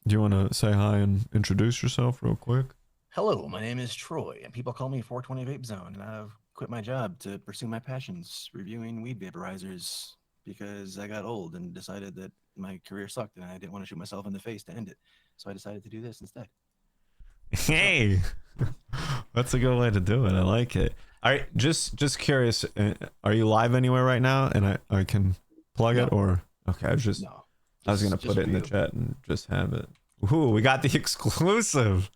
Do you want to say hi and introduce yourself real quick? Hello, my name is Troy, and people call me 420VapeZone, and I've quit my job to pursue my passions, reviewing weed vaporizers, because I got old and decided that my career sucked and I didn't want to shoot myself in the face to end it. So I decided to do this instead. What's up? Hey, that's a good way to do it. I like it. All right, just curious. Are you live anywhere right now? And I can plug it No, or okay. no, I was gonna put just it for in the you. chat and just have it. Ooh, we got the exclusive.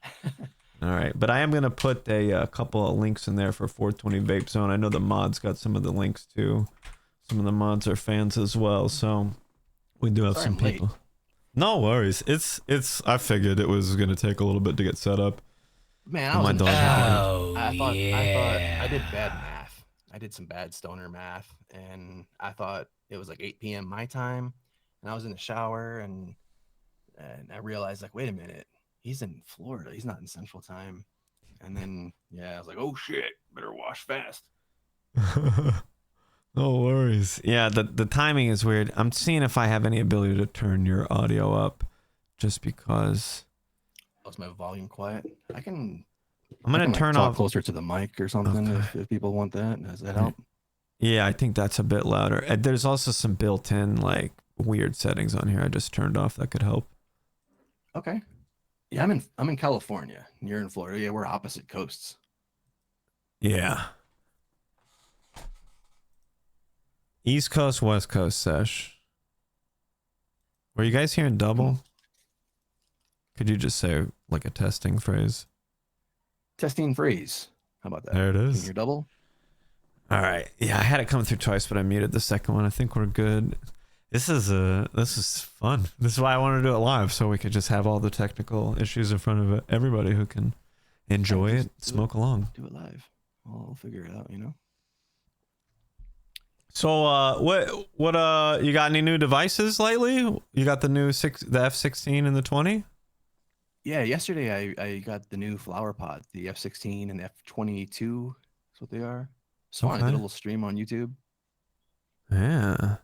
All right, but I am gonna put a couple of links in there for 420 Vape Zone. I know the mods got some of the links too. Some of the mods are fans as well, so we do have Sorry some I'm late. people. No worries. It's. I figured it was gonna take a little bit to get set up. Man, I And was my in the dog got here. shower. Oh I thought I did yeah. bad math. I did some bad stoner math, and I thought it was like 8 p.m. my time, and I was in the shower, and I realized like, wait a minute, he's in Florida. He's not in Central Time. And then yeah, I was like, oh shit, better wash fast. No worries. Yeah, the timing is weird. I'm seeing if I have any ability to turn your audio up, just because. Was my volume quiet? I can I'm I gonna can like turn talk off. closer to the mic or something Okay. if people want that. Does that help? Yeah, I think that's a bit louder. There's also some built-in like weird settings on here I just turned off that could help. Okay. Yeah, I'm in California. You're in Florida. Yeah, we're opposite coasts. Yeah. East Coast, West Coast, Sesh. Were you guys hearing double? Could you just say like a testing phrase? Testing phrase. How about that? There it Can you is. hear double? All right. Yeah, I had it come through twice, but I muted the second one. I think we're good. This is fun. This is why I wanted to do it live, so we could just have all the technical issues in front of everybody who can Yeah, enjoy just it, smoke along. do it live. I'll figure it out. So, what you got any new devices lately? You got the F16 and the 20? Yeah, yesterday I got the new flower pot, the F16 and F22. That's what they are. It's fun. I did a Okay. little stream on YouTube. Yeah.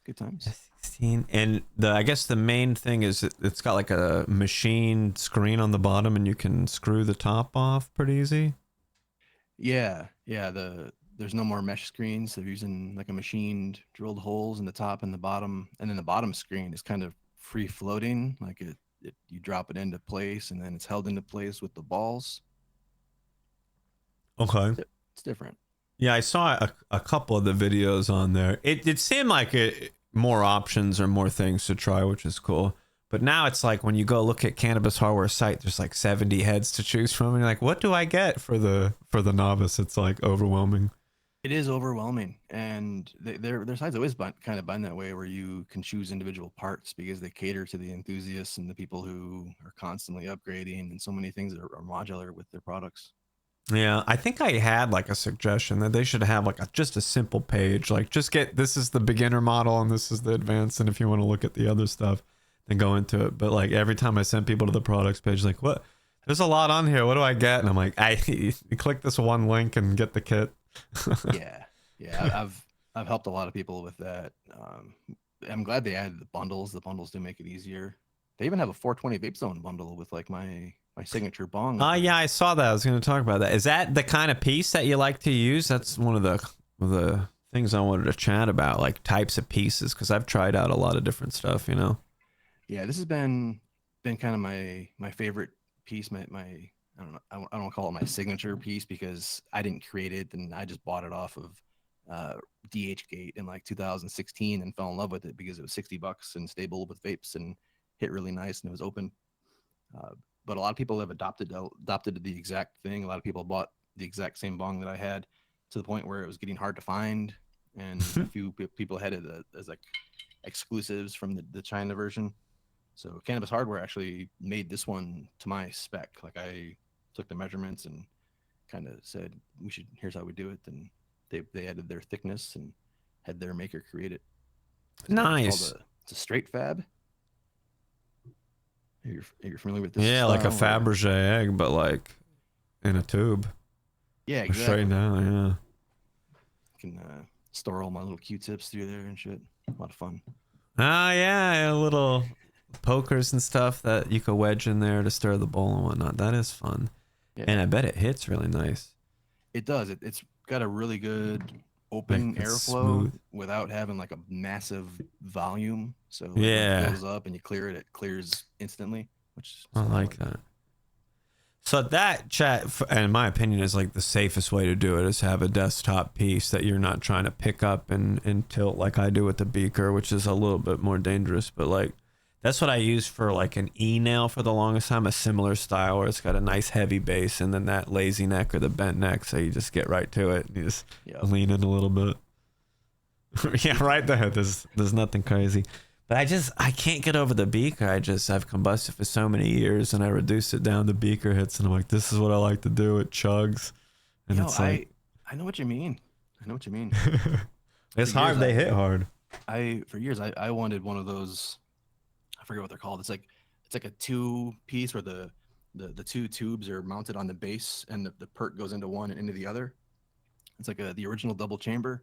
Good times. F16 and I guess the main thing is it's got like a machine screen on the bottom and you can screw the top off pretty easy. Yeah. There's no more mesh screens. They're using like a machined drilled holes in the top and the bottom, and then the bottom screen is kind of free floating. Like you drop it into place, and then it's held into place with the balls. Okay. It's different. Yeah, I saw a couple of the videos on there. It seemed like more options or more things to try, which is cool. But now it's like when you go look at cannabis hardware site, there's like 70 heads to choose from, and you're like, what do I get for the novice? It's like overwhelming. It is overwhelming, and their sites always kind of been that way, where you can choose individual parts because they cater to the enthusiasts and the people who are constantly upgrading, and so many things are modular with their products. Yeah, I think I had like a suggestion that they should have like just a simple page, like just get this is the beginner model and this is the advanced, and if you want to look at the other stuff, then go into it. But like every time I send people to the products page, like what? There's a lot on here. What do I get? And I'm like, you click this one link and get the kit. Yeah, yeah, I've helped a lot of people with that. I'm glad they added the bundles. The bundles do make it easier. They even have a 420 vape zone bundle with like my signature bong up Yeah, there. I saw that. I was going to talk about that. Is that the kind of piece that you like to use? That's one of the things I wanted to chat about, like types of pieces, because I've tried out a lot of different stuff. You know. Yeah, this has been kind of my favorite piece. My I don't know. I don't call it my signature piece because I didn't create it, and I just bought it off of uh, DHgate in like 2016 and fell in love with it because it was $60 and stable with vapes and hit really nice and it was open. Uh, but a lot of people have adopted the exact thing. A lot of people bought the exact same bong that I had to the point where it was getting hard to find, and a few people had it as like exclusives from the China version. So Cannabis Hardware actually made this one to my spec. Like I took the measurements and kind of said here's how we do it, and they added their thickness and had their maker create it. It's called Nice. it's a straight fab. Are you familiar with this Yeah, like a style or? Fabergé egg, but like in a tube. Yeah, Or straight exactly. now, yeah. Can store all my little Q-tips through there and shit. A lot of fun. Ah, yeah, a little pokers and stuff that you could wedge in there to stir the bowl and whatnot. That is fun. Yeah, And I bet it hits really nice. it does. It's got a really good Like open it's airflow smooth. without having like a massive volume. So like when it Yeah, fills up and you clear it, it clears instantly, which I like that. So that chat, in my opinion, is like the safest way to do it is have a desktop piece that you're not trying to pick up and tilt like I do with the beaker, which is a little bit more dangerous. But like, that's what I use for like an e-nail for the longest time, a similar style where it's got a nice heavy base and then that lazy neck or the bent neck. So you just get right to it. And you just lean in a little bit. Yeah, right there. There's nothing crazy. But I can't get over the beaker. I've combusted for so many years and I reduced it down to beaker hits and I'm like, this is what I like to do. It chugs. And it's like, I know what you mean. I know what you mean. It's hard. They hit hard. For years I wanted one of those. I forget what they're called. It's like a two piece where the two tubes are mounted on the base and the pert goes into one and into the other. It's like the original double chamber.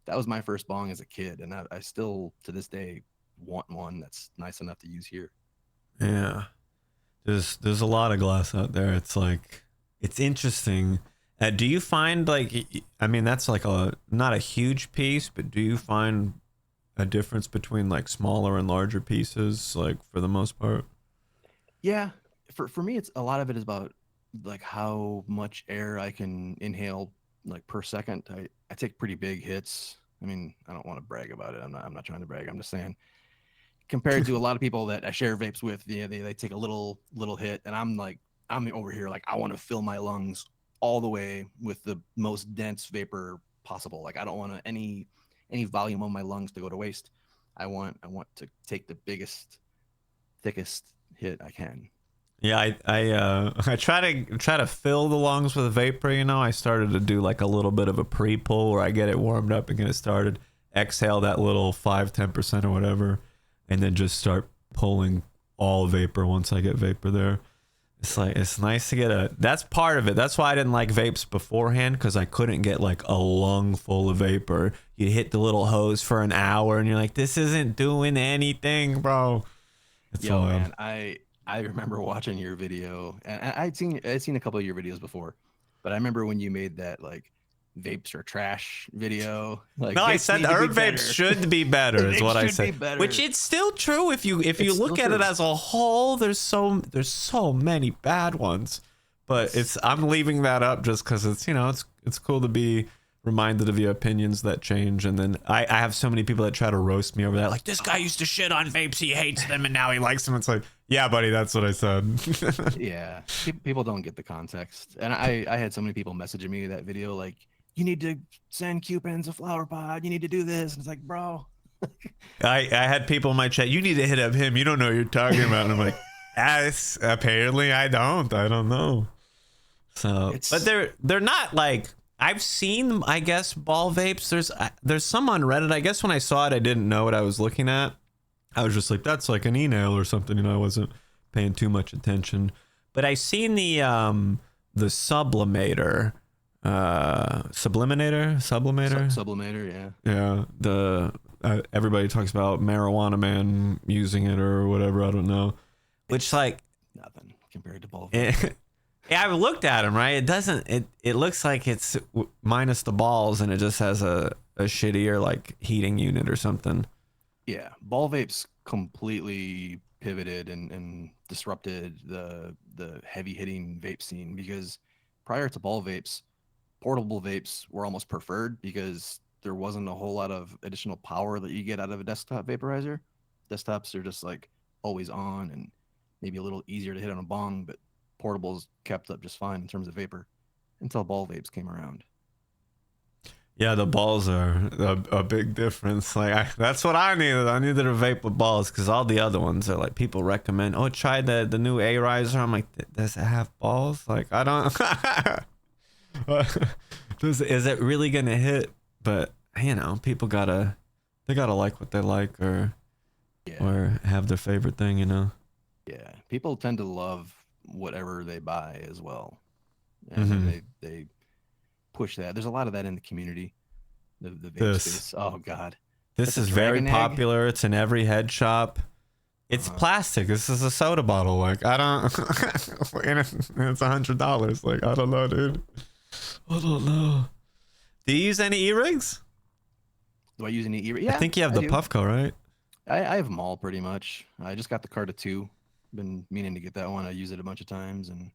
That was my first bong as a kid, and I still to this day want one that's nice enough to use here. Yeah, there's a lot of glass out there. It's like, it's interesting. Do you find like, I mean, that's like not a huge piece, but do you find a difference between like smaller and larger pieces, like for the most part? Yeah, for me, it's a lot of it is about like how much air I can inhale like per second. I take pretty big hits. I mean, I don't want to brag about it. I'm not trying to brag. I'm just saying, compared to a lot of people that I share vapes with, they take a little hit, and I'm over here like I want to fill my lungs all the way with the most dense vapor possible. Like I don't want any volume on my lungs to go to waste. I want to take the biggest, thickest hit I can. Yeah, I try to fill the lungs with vapor. You know, I started to do like a little bit of a pre-pull where I get it warmed up and get it started. Exhale that little 5-10% or whatever, and then just start pulling all vapor once I get vapor there. It's like, it's nice to get that's part of it. That's why I didn't like vapes beforehand, because I couldn't get like a lung full of vapor. You hit the little hose for an hour and you're like, this isn't doing anything, bro. It's Yo, man, I remember watching your video, and I'd seen a couple of your videos before, but I remember when you made that like vapes are trash video. Like, no, I said herb vapes should be better is what I said. Which it's still true if you look at it as a whole. There's so many bad ones, but I'm leaving that up just because it's, you know, it's cool to be reminded of your opinions that change. And then I have so many people that try to roast me over that, like, this guy used to shit on vapes, he hates them, and now he likes them. It's like, yeah, buddy, that's what I said. Yeah, people don't get the context, and I had so many people messaging me that video like, you need to send Cupins a flower pod, you need to do this, and it's like, bro. I had people in my chat, you need to hit up him, you don't know what you're talking about. And I'm like, yes, apparently I don't know. So but they're not like, I've seen, I guess, BallVapes. There's some on Reddit. I guess when I saw it, I didn't know what I was looking at. I was just like, that's like an e-nail or something. You know, I wasn't paying too much attention. But I seen the sublimator, Sublimator, yeah. Yeah, everybody talks about Marijuana Man using it or whatever. I don't know. Which, like, nothing compared to BallVapes. Yeah, I looked at him, right? It doesn't, it looks like it's minus the balls and it just has a shittier like heating unit or something. Yeah, BallVapes completely pivoted and disrupted the heavy hitting vape scene, because prior to BallVapes, portable vapes were almost preferred because there wasn't a whole lot of additional power that you get out of a desktop vaporizer. Desktops are just like always on and maybe a little easier to hit on a bong, but portables kept up just fine in terms of vapor until BallVapes came around. Yeah, the balls are a big difference. Like, that's what I needed. I needed a vape with balls, because all the other ones are like, people recommend, oh, try the new A riser. I'm like, does it have balls? Like, I don't. Is it really gonna hit? But you know, people gotta like what they like, or have their favorite thing. You know. Yeah, people tend to love whatever they buy as well, and they push that. There's a lot of that in the community. The vape space. Oh god, this is very popular. It's in every head shop. It's plastic. This is a soda bottle. Like, I don't. And it's $100. Like, I don't know, dude. I don't know. Do you use any e-rigs? Do I use any e-rig? Yeah, I think you have I the do. Puffco, right? I have them all pretty much. I just got the Carta 2. Been meaning to get that one. I used it a bunch of times and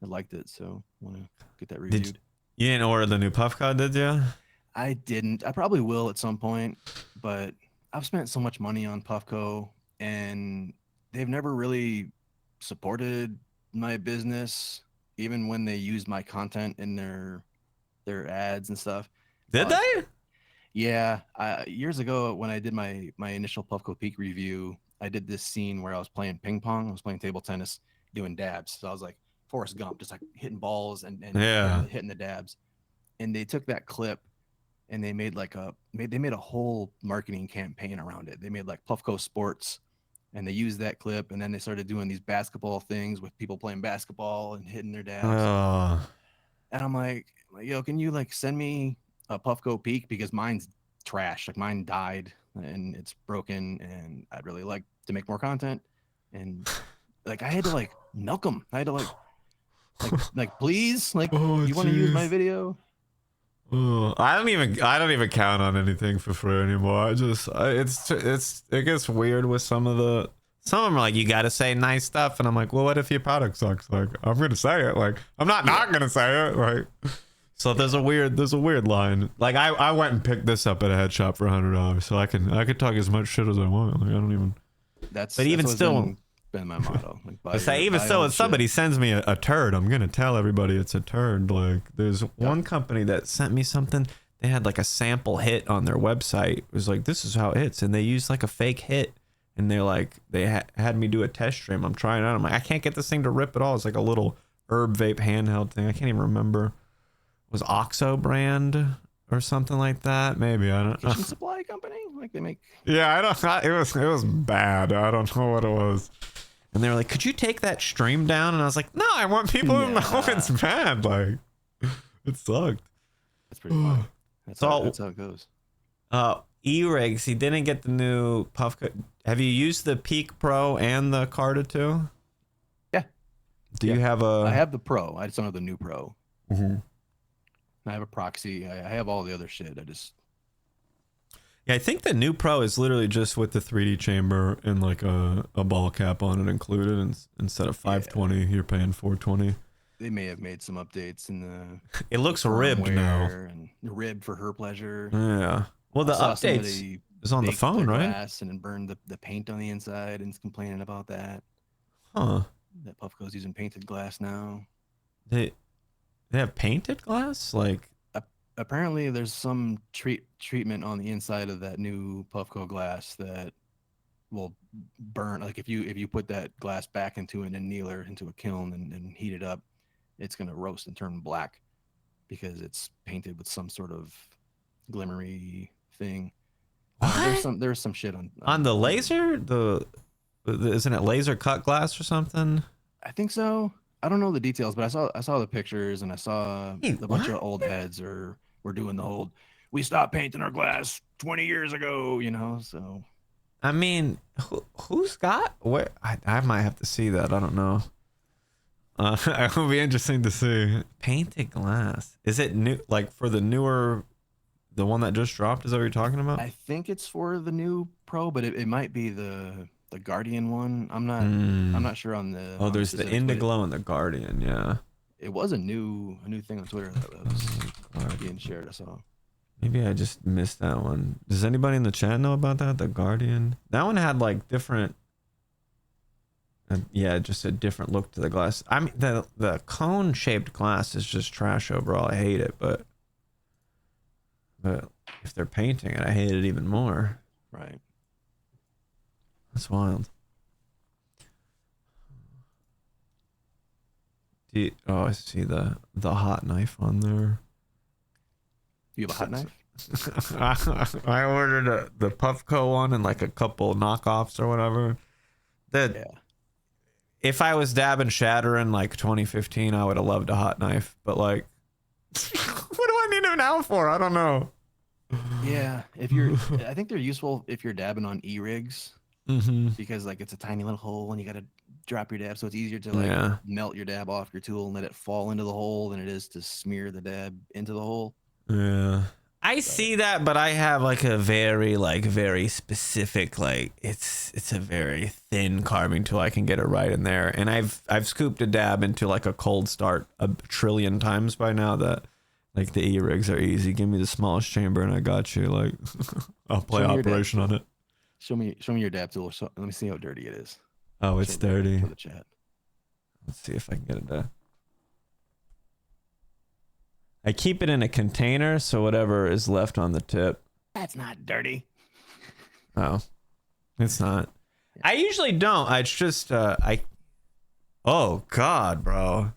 I liked it, so I want to get that reviewed. You didn't order the new Puffco, did you? I didn't. I probably will at some point, but I've spent so much money on Puffco and they've never really supported my business, even when they used my content in their ads and stuff. Did they? Yeah, years ago when I did my initial Puffco Peak review, I did this scene where I was playing ping pong. I was playing table tennis, doing dabs. So I was like Forrest Gump, just like hitting balls and Yeah. hitting the dabs. And they took that clip and they made they made a whole marketing campaign around it. They made like Puffco Sports, and they used that clip, and then they started doing these basketball things with people playing basketball and hitting their dabs. Oh. And I'm like, yo, can you like send me a Puffco Peak, because mine's trash. Like mine died and it's broken, and I'd really like to make more content. And like I had to like milk them. I had to like please, like, Oh, you want to use my jeez. video? Oh, I don't even count on anything for free anymore. It gets weird with some of them are like, you gotta say nice stuff, and I'm like, well, what if your product sucks? Like, I'm gonna say it. Like, I'm not gonna say it. Like, so there's a weird line. Like, I went and picked this up at a head shop for $100, so I could talk as much shit as I want. Like, I don't even. That's Even that's still, been my motto. Like, even still, if somebody sends me a turd, I'm gonna tell everybody it's a turd. Like, there's one company that sent me something. They had like a sample hit on their website. It was like, this is how it hits, and they used like a fake hit, and they're like, they had me do a test stream. I'm trying it out. I'm like, I can't get this thing to rip at all. It's like a little herb vape handheld thing. I can't even remember. It was Oxo brand or something like that. Maybe, I don't know. Kitchen supply company, like they make. Yeah, it was bad. I don't know what it was. And they were like, could you take that stream down? And I was like, no, I want people to know it's bad. Like, it sucked. That's pretty funny. That's how it goes. E-rigs, he didn't get the new Puffco. Have you used the Peak Pro and the Carta 2? Yeah. Do you have a... I have the Pro. I just don't have the new Pro. Mm-hmm. I have a proxy. I have all the other shit. Yeah, I think the new Pro is literally just with the 3D chamber and like a ball cap on it included, and instead of 520, you're paying 420. They may have made some updates in the. It looks ribbed now. And the rib for her pleasure. Yeah. Well, the updates is on the phone, right? And then burned the paint on the inside and is complaining about that. Huh. That Puffco's using painted glass now. They have painted glass? Like, apparently there's some treatment on the inside of that new Puffco glass that will burn. Like if you put that glass back into an annealer, into a kiln, and heat it up, it's gonna roast and turn black because it's painted with some sort of glimmery thing. There's some shit on the laser. Isn't it laser cut glass or something? I think so. I don't know the details, but I saw the pictures, and I saw a bunch of old heads were doing the whole, we stopped painting our glass 20 years ago, you know. So I mean, who's got where? I might have to see that. I don't know. It will be interesting to see. Painted glass. Is it new? Like for the newer, the one that just dropped? Is that what you're talking about? I think it's for the new Pro, but it might be the Guardian one. I'm not sure on the. Oh, there's the Indiglo and the Guardian. Yeah. It was a new thing on Twitter that was being shared. I saw. Maybe I just missed that one. Does anybody in the chat know about that? The Guardian. That one had like different. Yeah, just a different look to the glass. I mean, the cone shaped glass is just trash overall. I hate it, but if they're painting it, I hate it even more. Right. That's wild. Oh, I see the hot knife on there. You have a hot knife? I ordered the Puffco one and like a couple knockoffs or whatever. If I was dabbing Shatter in like 2015, I would have loved a hot knife. But like, what do I need them now for? I don't know. Yeah, I think they're useful if you're dabbing on e-rigs. because like it's a tiny little hole and you got to drop your dab, so it's easier to like Yeah. melt your dab off your tool and let it fall into the hole than it is to smear the dab into the hole. Yeah. I But see that, but I have like a very specific, like it's a very thin carving tool. I can get it right in there. And I've scooped a dab into like a cold start a trillion times by now that like the E-rigs are easy. Give me the smallest chamber and I got you. Like I'll play operation on it. show me your dab tool. So, let me see how dirty it is. Oh, it's dirty. For the chat. Let's see if I can get it to. I keep it in a container, so whatever is left on the tip. That's not dirty. Oh, it's not. I usually don't. It's just Oh God, bro.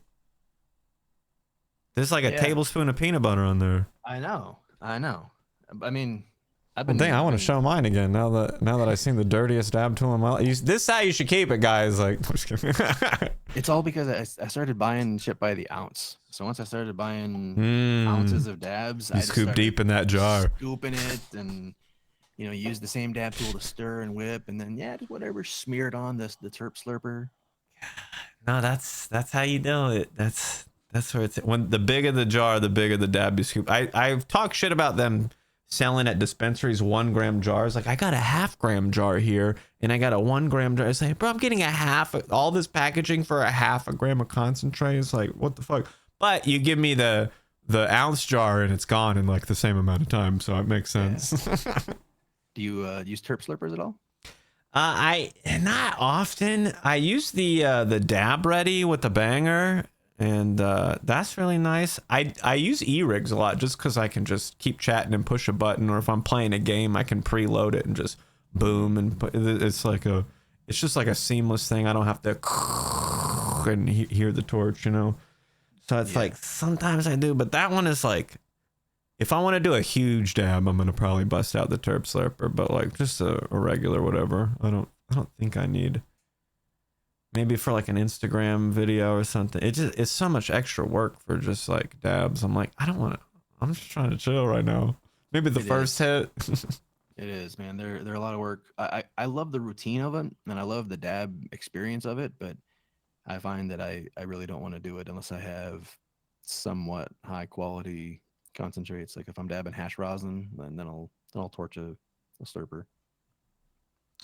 There's like a tablespoon of peanut butter on there. I know. I mean, I've Well, been. dang, I want to show mine again now that I've seen the dirtiest dab tool in my life. This is how you should keep it, guys. Like, it's all because I started buying shit by the ounce. So once I started buying ounces of dabs, I scoop deep in that jar, scooping it, and use the same dab tool to stir and whip, and then just whatever smeared on the terp slurper. No, that's how you do it. That's where it's when the bigger the jar, the bigger the dab you scoop. I've talked shit about them selling at dispensaries 1 gram jars. Like I got a 1/2 gram jar here and I got a 1 gram jar. It's like, bro, I'm getting all this packaging for a 1/2 gram of concentrate. It's like, what the fuck? But you give me the ounce jar and it's gone in like the same amount of time, so it makes sense. Yeah. Do you use terp slurpers at all? I not often. I use the dab ready with the banger. And that's really nice. I use E-rigs a lot just because I can just keep chatting and push a button, or if I'm playing a game, I can preload it and just boom and it's just like a seamless thing. I don't have to and hear the torch, So it's like sometimes I do, but that one is like, if I want to do a huge dab, I'm gonna probably bust out the terp slurper. But like just a regular whatever, I don't think I need. Maybe for like an Instagram video or something. It's so much extra work for just like dabs. I'm like, I don't want to. I'm just trying to chill right now. Maybe the first hit. It is, man. They're a lot of work. I love the routine of it, and I love the dab experience of it. But I find that I really don't want to do it unless I have somewhat high quality concentrates. Like if I'm dabbing hash rosin, then I'll torch a slurper.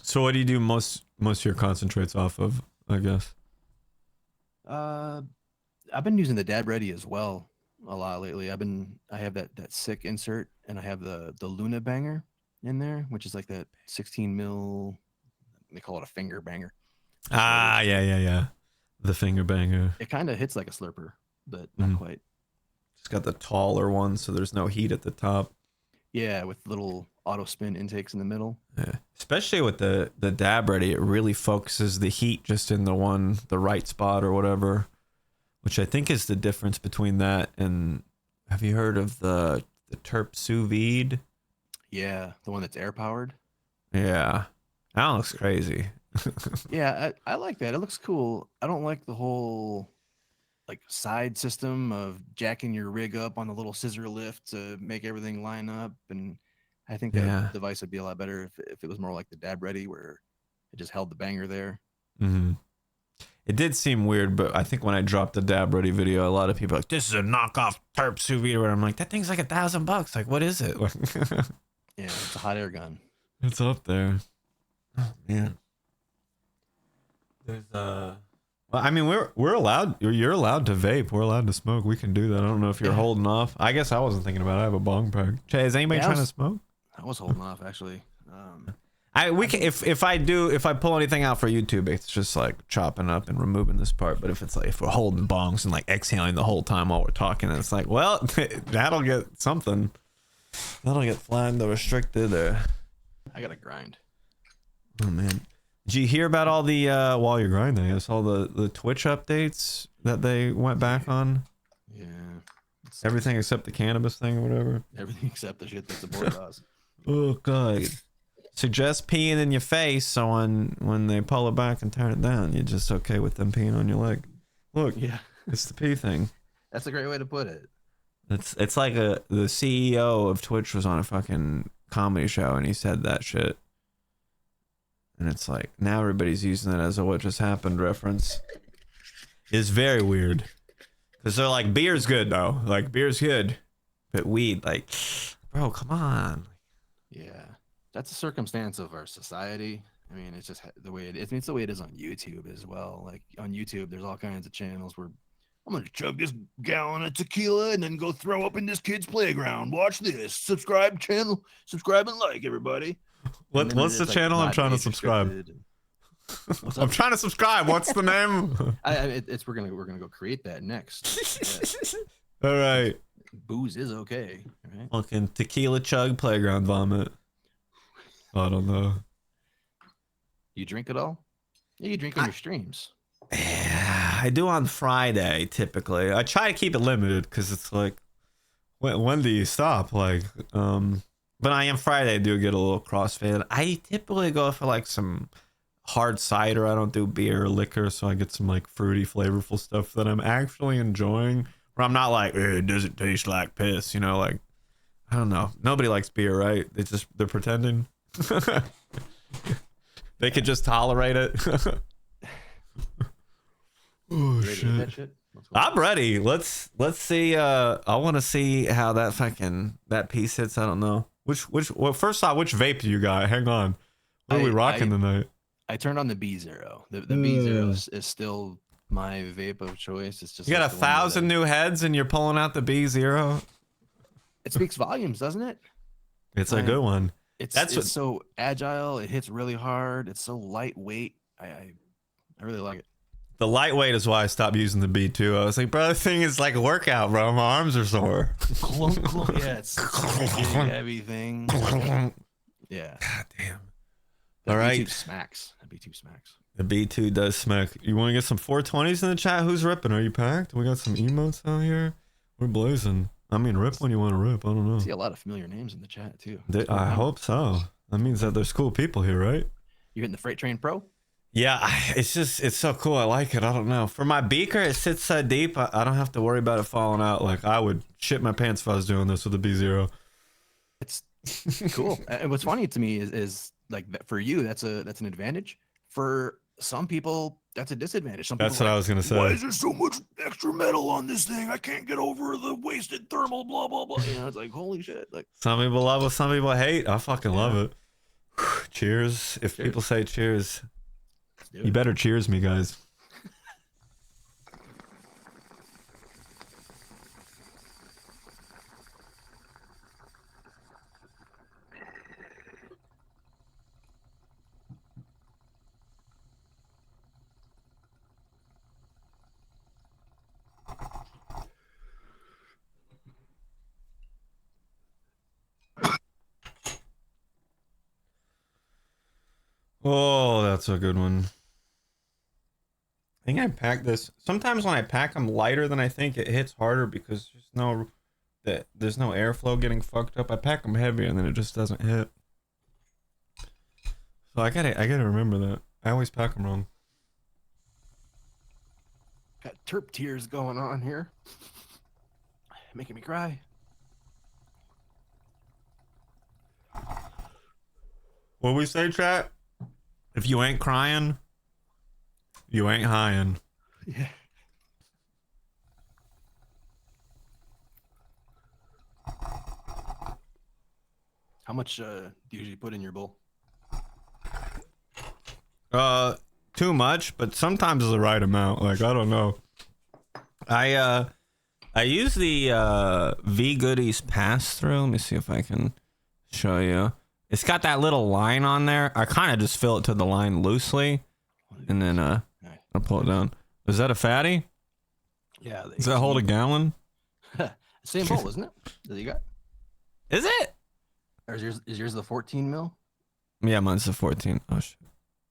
So what do you do most of your concentrates off of? I guess. I've been using the dab ready as well a lot lately. I have that sick insert, and I have the Luna banger in there, which is like that 16 mil. They call it a finger banger. Yeah. The finger banger. It kind of hits like a slurper, but not quite. It's got the taller one, so there's no heat at the top. Yeah, with little auto spin intakes in the middle. Yeah. Especially with the dab ready, it really focuses the heat just in the right spot or whatever, which I think is the difference between that and, have you heard of the terp sous vide? Yeah, the one that's air powered. Yeah, that looks crazy. Yeah, I like that. It looks cool. I don't like the whole like side system of jacking your rig up on the little scissor lift to make everything line up, and I think that device would be a lot better if it was more like the dab ready, where it just held the banger there. It did seem weird, but I think when I dropped the dab ready video, a lot of people were like, this is a knockoff terp sous vide. I'm like, that thing's like $1,000. Like, what is it? Yeah, it's a hot air gun. It's up there. Oh man. There's well, I mean, we're allowed. You're allowed to vape. We're allowed to smoke. We can do that. I don't know if you're holding off. I guess I wasn't thinking about it. I have a bong pack. Jay, is anybody trying to smoke? I was holding off actually. We can, if I pull anything out for YouTube, it's just like chopping up and removing this part. But if it's like if we're holding bongs and like exhaling the whole time while we're talking, it's like, well, that'll get something. That'll get flagged or restricted. Or I gotta grind. Oh man. Did you hear about all the while you're grinding? I guess all the Twitch updates that they went back on. Yeah. Everything except the cannabis thing or whatever. Everything except the shit that's aboard us. Oh god. Suggest peeing in your face, so when they pull it back and turn it down, you're just okay with them peeing on your leg. Look, yeah, it's the pee thing. That's a great way to put it. It's like the CEO of Twitch was on a fucking comedy show and he said that shit. And it's like, now everybody's using it as a what just happened reference. It's very weird. Because they're like, beer's good, though. Like, beer's good. But weed, like, bro, come on. Yeah, that's a circumstance of our society. I mean, it's just the way it is. I mean, it's the way it is on YouTube as well. Like on YouTube, there's all kinds of channels where I'm gonna chug this gallon of tequila and then go throw up in this kid's playground. Watch this. Subscribe channel. Subscribe and like, everybody. What's the channel I'm trying to subscribe? I'm trying to subscribe. What's the name? We're gonna go create that next. All right. Booze is okay. Right? Fucking tequila chug playground vomit. I don't know. You drink it all? Yeah, you drink on your streams. Yeah, I do on Friday typically. I try to keep it limited because it's like, when do you stop? Like, but I am Friday. I do get a little crossfade. I typically go for like some hard cider. I don't do beer or liquor, so I get some like fruity, flavorful stuff that I'm actually enjoying. Where I'm not like, it doesn't taste like piss, you know, like, I don't know. Nobody likes beer, right? They're pretending. They could just tolerate it. Oh shit. I'm ready. Let's see. I want to see how that piece hits. I don't know. Well, first off, which vape do you got? Hang on. What are we rocking tonight? I turned on the B0. The B0 is still my vape of choice. It's just you got 1,000 new heads and you're pulling out the B0. It speaks volumes, doesn't it? It's a good one. It's so agile. It hits really hard. It's so lightweight. I really like it. The lightweight is why I stopped using the B2. I was like, bro, this thing is like a workout, bro. My arms are sore. Clunk, clunk. Yeah, it's a heavy thing. Yeah. God damn. The All right. B2 smacks. The B2 smacks. The B2 does smack. You want to get some 420s in the chat? Who's ripping? Are you packed? We got some emotes out here. We're blazing. I mean, rip when you want to rip. I don't know. I see a lot of familiar names in the chat, too. I hope so. That means that there's cool people here, right? You hitting the Freight Train Pro? Yeah, it's so cool. I like it. I don't know. For my beaker, it sits so deep. I don't have to worry about it falling out. Like, I would shit my pants if I was doing this with a B0. It's cool. And what's funny to me is like, for you, that's an advantage. For some people, that's a disadvantage. That's what I was gonna say. Why is there so much extra metal on this thing? I can't get over the wasted thermal, blah blah blah. You know, it's like, holy shit. Like, some people love it, some people hate. I fucking love it. Cheers. If people say cheers, you better cheers me, guys. Oh, that's a good one. I think I packed this. Sometimes when I pack them lighter than I think, it hits harder because there's no airflow getting fucked up. I pack them heavier and then it just doesn't hit. So I gotta remember that. I always pack them wrong. got terp tears going on here, making me cry. What we say, chat? If you ain't crying, you ain't highin'. Yeah. How much do you usually put in your bowl? Too much, but sometimes it's the right amount. Like, I don't know. I use the V Goodies pass through. Let me see if I can show you. It's got that little line on there. I kind of just fill it to the line loosely, and then I'll pull it down. Is that a fatty? Yeah. Does that hold a gallon? Same bowl, isn't it? That you got? Is it? Or is yours the 14 mil? Yeah, mine's the 14. Oh shit.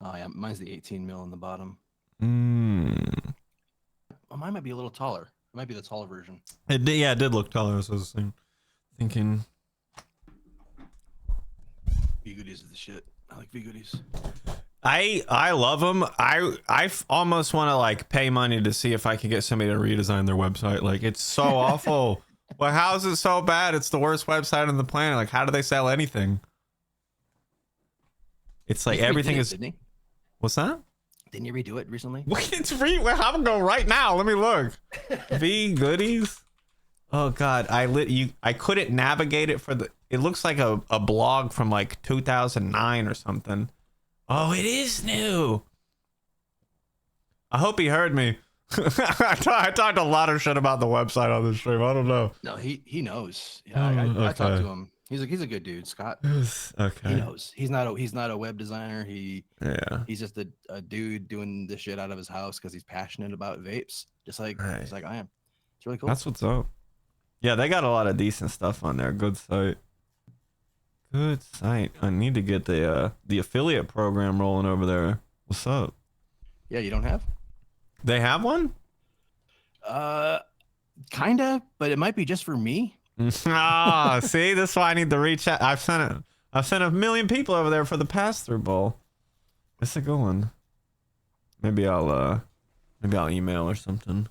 Oh yeah, mine's the 18 mil in the bottom. Well, mine might be a little taller. It might be the taller version. It did look taller. So I was thinking. V Goodies is the shit. I like V Goodies. I love them. I almost want to like pay money to see if I can get somebody to redesign their website. Like, it's so awful. Well, how is it so bad? It's the worst website on the planet. Like, how do they sell anything? It's like He redid everything it, is. didn't he? What's that? Didn't you redo it recently? Wait, it's free. Well, I'm gonna go right now. Let me look. V goodies. Oh God, I couldn't navigate it for the. It looks like a blog from like 2009 or something. Oh, it is new. I hope he heard me. I talked a lot of shit about the website on this stream. I don't know. No, he knows. Yeah, I talked Okay. to him. He's a good dude, Scott. Okay. He knows. He's not a web designer. Yeah. He's just a dude doing the shit out of his house because he's passionate about vapes, just like I am. It's really cool. That's what's up. Yeah, they got a lot of decent stuff on there. Good site. Good site. I need to get the affiliate program rolling over there. What's up? Yeah, you don't have? They have one? Kinda, but it might be just for me. Ah, see, this is why I need to reach out. I've sent a million people over there for the pass-through bowl. It's a good one. Maybe I'll email or something.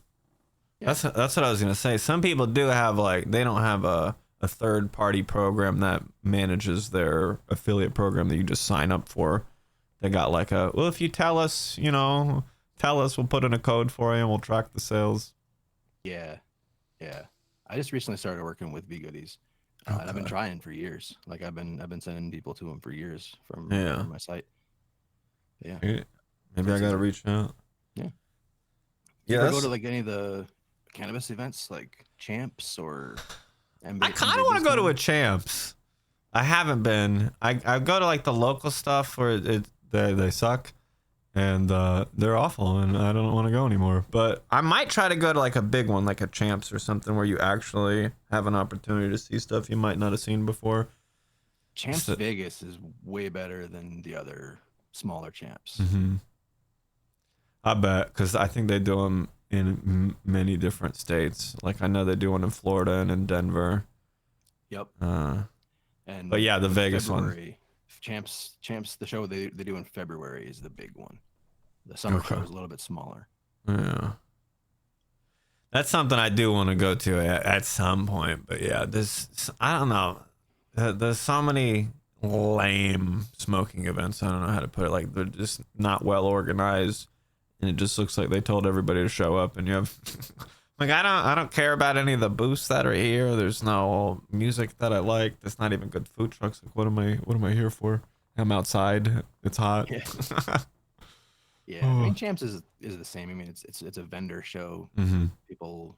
Yeah. That's what I was gonna say. Some people do have they don't have a third-party program that manages their affiliate program that you just sign up for. They got well, if you tell us, we'll put in a code for you and we'll track the sales. Yeah. I just recently started working with V Goodies. And I've been trying for years. Like I've been sending people to them for years from my site. Yeah. Maybe I gotta reach out. Yeah. Yeah. You ever go to any of the cannabis events like Champs or? I kind of want to go to a Champs. I haven't been. I go to the local stuff where they suck. And they're awful, and I don't want to go anymore. But I might try to go to a big one, like a Champs or something, where you actually have an opportunity to see stuff you might not have seen before. Champs Vegas is way better than the other smaller Champs. Mm-hmm. I bet, because I think they do them in many different states. I know they do one in Florida and in Denver. Yep. But yeah, the Vegas one. Champs, the show they do in February is the big one. The summer show is a little bit smaller. Yeah. That's something I do want to go to at some point. But yeah, I don't know. There's so many lame smoking events. I don't know how to put it. They're just not well organized. And it just looks like they told everybody to show up. And you have... I don't care about any of the booths that are here. There's no music that I like. There's not even good food trucks. What am I here for? I'm outside. It's hot. Yeah. Yeah. I mean, Champs is the same. I mean, it's a vendor show. Mm-hmm. People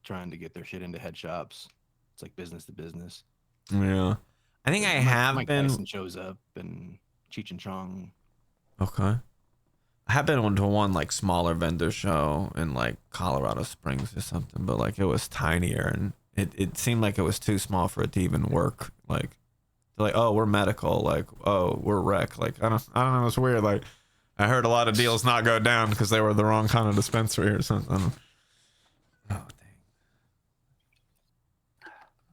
trying to get their shit into head shops. It's like business to business. Yeah. I think Mike Tyson shows up and Cheech and Chong. Okay. I have been to one smaller vendor show in Colorado Springs or something, but it was tinier and it seemed like it was too small for it to even work. They're oh, we're medical. Oh, we're rec. I don't know. It's weird. I heard a lot of deals not go down because they were the wrong kind of dispensary or something. Oh, dang.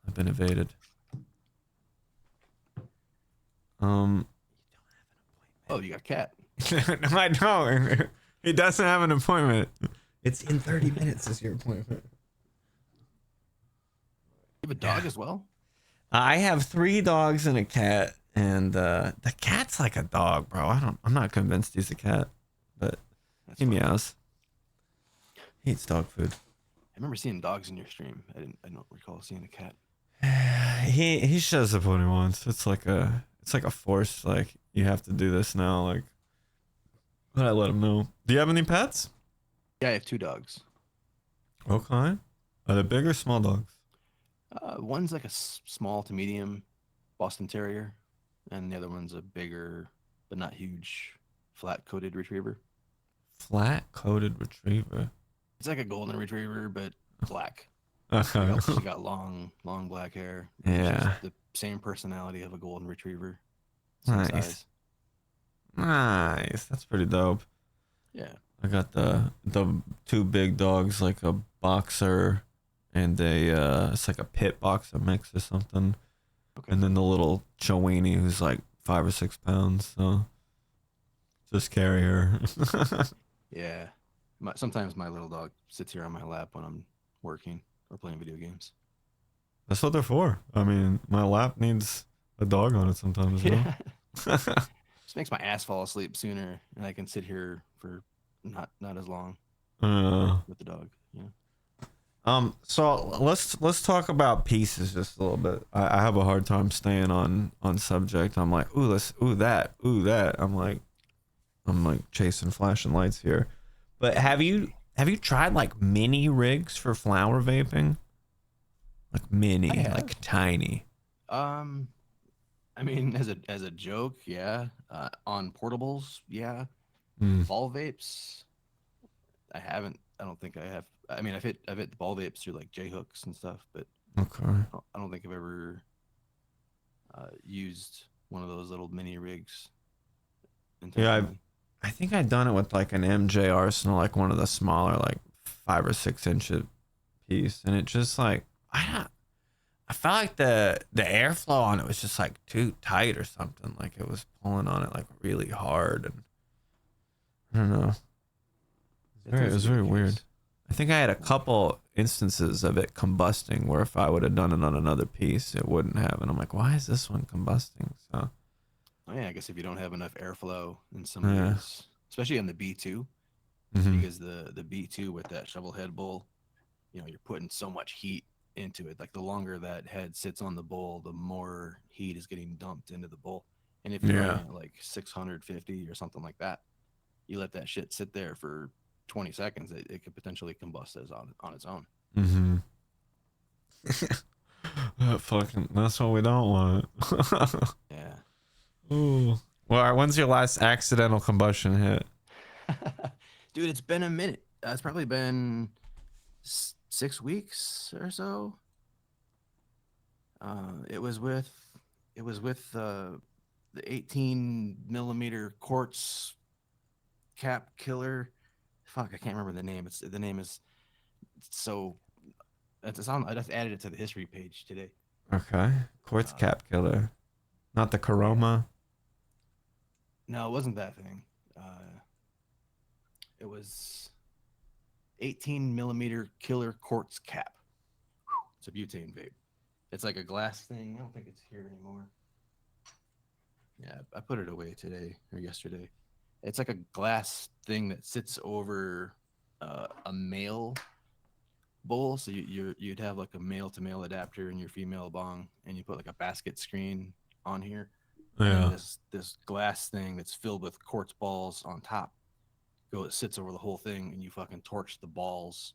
I've been evaded. Oh, you got Cat. No, I don't. He doesn't have an appointment. It's in 30 minutes is your appointment. You have a dog as well? I have 3 dogs and a cat, and the cat's like a dog, bro. I'm not convinced he's a cat, but he meows. He eats dog food. I remember seeing dogs in your stream. I don't recall seeing a cat. He shows up when he wants. It's like a force. You have to do this now. But I let him know. Do you have any pets? Yeah, I have 2 dogs. Okay. Are they big or small dogs? One's a small to medium Boston Terrier, and the other one's a bigger, but not huge, flat-coated retriever. Flat-coated retriever? It's like a golden retriever, but black. Okay. She got long black hair. Yeah. The same personality of a golden retriever. Nice. Size. Nice. That's pretty dope. Yeah. I got the 2 big dogs, a boxer and it's a pit boxer mix or something. Okay. And then the little Chiweenie who's 5 or 6 pounds. So just carry her. Yeah. Sometimes my little dog sits here on my lap when I'm working or playing video games. That's what they're for. I mean, my lap needs a dog on it sometimes. Yeah. Just makes my ass fall asleep sooner, and I can sit here for not as long Uh, with the dog. You know. so let's talk about pieces just a little bit. I have a hard time staying on subject. I'm like, ooh that. I'm like chasing flashing lights here. But Yeah, have you tried like mini rigs for flower vaping? Like I mini, have. like tiny. Um, I mean, as a joke, yeah. On portables, yeah. Mm, Ball vapes, I haven't. I don't think I have. I mean, I've hit the ball vapes through like J hooks and stuff, but okay. I don't think I've ever used one of those little mini rigs Yeah, intentionally. I think I'd done it with like an MJ Arsenal, like one of the smaller, like 5 or 6 inch piece, and it just like I felt like the airflow on it was just like too tight or something. Like it was pulling on it like really hard, and I don't know. That It tends to was be the very weird. case. I think I had a couple instances of it combusting where if I would have done it on another piece, it wouldn't have. And I'm like, why is this one combusting? So Oh yeah, I guess if you don't have enough airflow in some of yeah. those, especially on the B2, Hmm. because the B2 with that shovel head bowl, you're putting so much heat into it. Like the longer that head sits on the bowl, the more heat is getting dumped into the bowl. And if you're running Yeah. at like 650 or something like that, you let that shit sit there for 20 seconds, it could potentially combust as on its own. Hmm. That's what we don't want. Yeah. Ooh. Well, when's your last accidental combustion hit? Dude, it's been a minute. It's probably been 6 weeks or so. It was with the 18 millimeter quartz cap killer. Fuck, I can't remember the name. The name is so it's on. I just added it to the history page today. Okay. Quartz Uh, cap killer. Not the yeah, Coroma. no, it wasn't that thing. It was 18 millimeter killer quartz cap. It's a butane vape. It's like a glass thing. I don't think it's here anymore. Yeah, I put it away today or yesterday. It's like a glass thing that sits over a male bowl. So you'd have like a male to male adapter in your female bong, and you put like a basket screen on here, and then Yeah. this glass thing that's filled with quartz balls on top. It sits over the whole thing, and you fucking torch the balls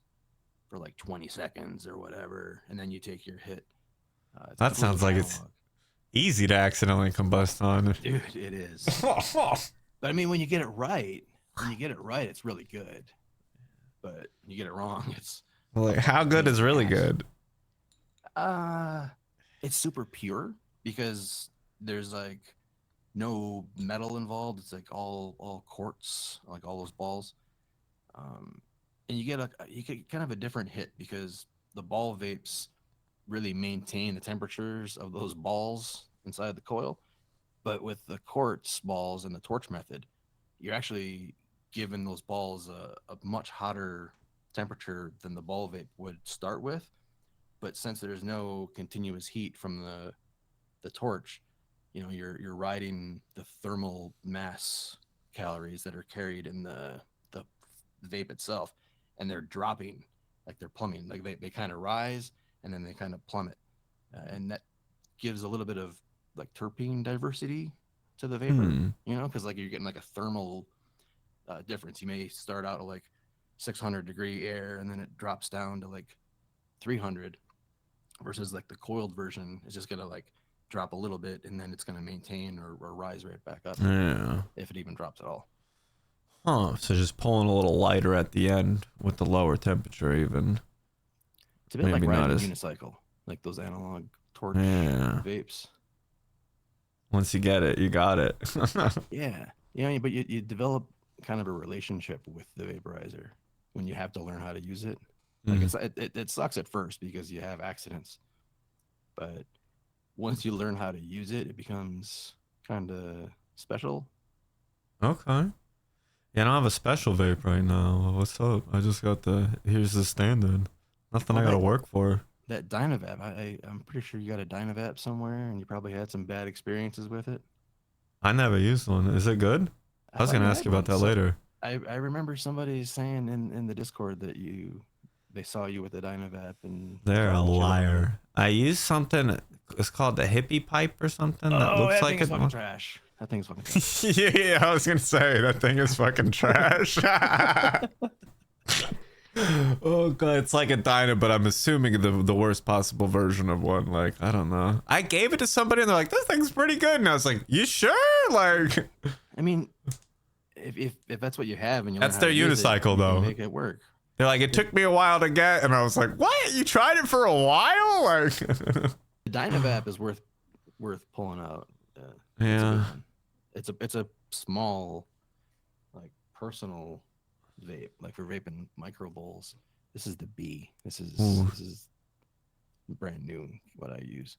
for like 20 seconds or whatever, and then you take your hit. It's That sounds completely like it's analog, easy to accidentally combust on. dude. It is. But I mean, when you get it right, it's really good. But when you get it wrong, it's a Like, how fucking good pain in is the really ass. good? Uh, it's super pure because there's like no metal involved. It's like all quartz, like all those balls. Um, and you get kind of a different hit because the ball vapes really maintain the temperatures of those balls inside the coil. But with the quartz balls and the torch method, you're actually giving those balls a much hotter temperature than the ball vape would start with. But since there's no continuous heat from the torch, you're riding the thermal mass calories that are carried in the vape itself, and they're dropping, like they're plummeting, like they kind of rise and then they kind of plummet, and that gives a little bit of like terpene diversity to the vapor, Hmm. because like you're getting like a thermal difference. You may start out at like 600-degree air and then it drops down to like 300, versus like the coiled version is just gonna like drop a little bit and then it's gonna maintain or rise right back up Yeah. if it even drops at all. Huh. So just pulling a little lighter at the end with the lower temperature, even. It's a bit like Maybe not riding a as. unicycle, like those analog torch Yeah. vapes. Once you get it, you got it. Yeah, but you develop kind of a relationship with the vaporizer when you have to learn how to use it. Like Mm. it sucks at first because you have accidents, but once you learn how to use it, it becomes kind of special. Okay. Yeah, I don't have a special vape right now. What's up? I just got here's the standard. Nothing Well, I gotta that work for. that Dynavap, I'm pretty sure you got a Dynavap somewhere, and you probably had some bad experiences with it. I never used one. Is it good? I was thought gonna you ask had you about one. that So later. I remember somebody saying in the Discord that they saw you with the Dynavap and They're a talking shit about it. liar. I used something. It's called the hippie pipe or something that Oh, looks that like thing is it. fucking trash. That thing's fucking trash. Yeah, I was gonna say that thing is fucking trash. Oh god, it's like a dino, but I'm assuming the worst possible version of one. Like, I don't know. I gave it to somebody and they're like, "This thing's pretty good," and I was like, "You sure?" Like, I mean, if that's what you have and you learn that's how their to use it, unicycle you can though. make it work. They're like, "It took me a while to get," and I was like, "What? You tried it for a while?" Like, The Dynavap is worth pulling out. It's a yeah. good one. It's a small, like personal vape, like for vaping micro bowls. This is the B. This is brand new. What I use.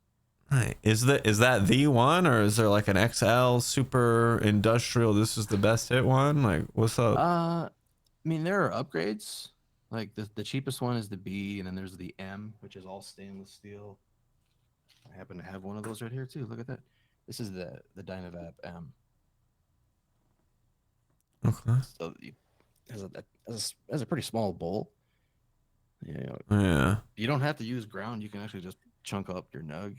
Right. Is that the one, or is there like an XL super industrial? This is the best hit one. Like, what's up? I mean, there are upgrades. Like the cheapest one is the B, and then there's the M, which is all stainless steel. I happen to have one of those right here too. Look at that. This is the Dynavap M. Okay. So it has a pretty small bowl. Yeah. Yeah. You don't have to use ground. You can actually just chunk up your nug.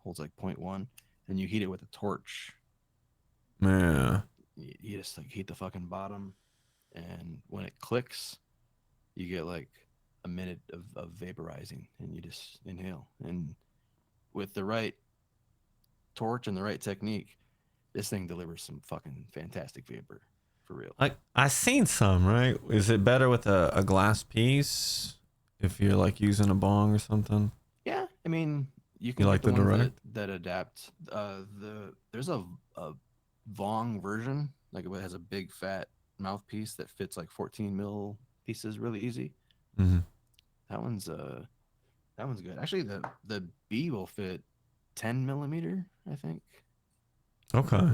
Holds like 0.1, and you heat it with a torch. Yeah. You just like heat the fucking bottom, and when it clicks, you get like a minute of vaporizing, and you just inhale. And with the right torch and the right technique, this thing delivers some fucking fantastic vapor for real. Like, I seen some, right? Is it better with a glass piece if you're like using a bong or something? Yeah, I mean, you can You get like the the ones direct? that adapt. There's a Vong version, like it has a big fat mouthpiece that fits like 14 mil pieces really easy. Mm-hmm. That one's good. Actually, the B will fit 10 millimeter, I think. Okay.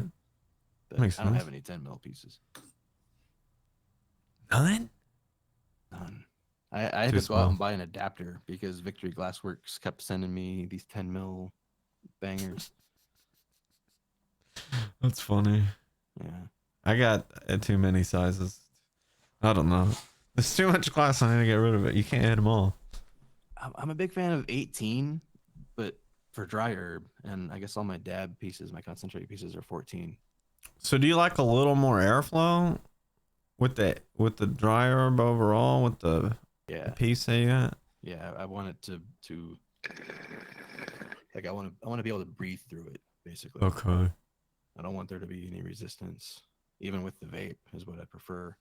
But Makes I don't sense. have any 10 mil pieces. None? None. I had Too to go out small. and buy an adapter because Victory Glassworks kept sending me these 10 mil bangers. That's funny. Yeah. I got too many sizes. I don't know. There's too much glass. I need to get rid of it. You can't hit them all. I'm a big fan of 18, but for dry herb, and I guess all my dab pieces, my concentrate pieces are 14. So do you like a little more airflow with the dry herb overall with the Yeah. piece that you got? Yeah, I want it to like I want to be able to breathe through it basically. Okay. I don't want there to be any resistance, even with the vape is what I prefer.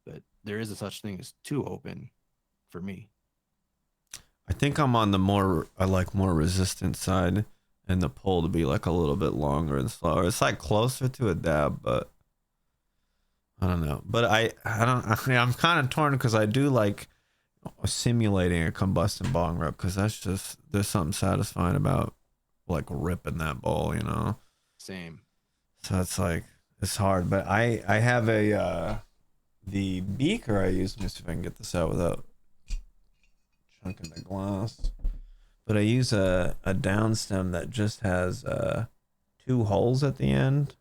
But there is a such thing as too open for me. I think I'm on I like more resistant side, and the pull to be like a little bit longer and slower. It's like closer to a dab, but I don't know. But I'm kind of torn because I do like simulating a combustion bong rip because there's something satisfying about like ripping that bowl, you know. Same. So it's like it's hard, but I have the beaker I use. Let me see if I can get this out without chunking the glass. But I use a down stem that just has 2 holes at the end.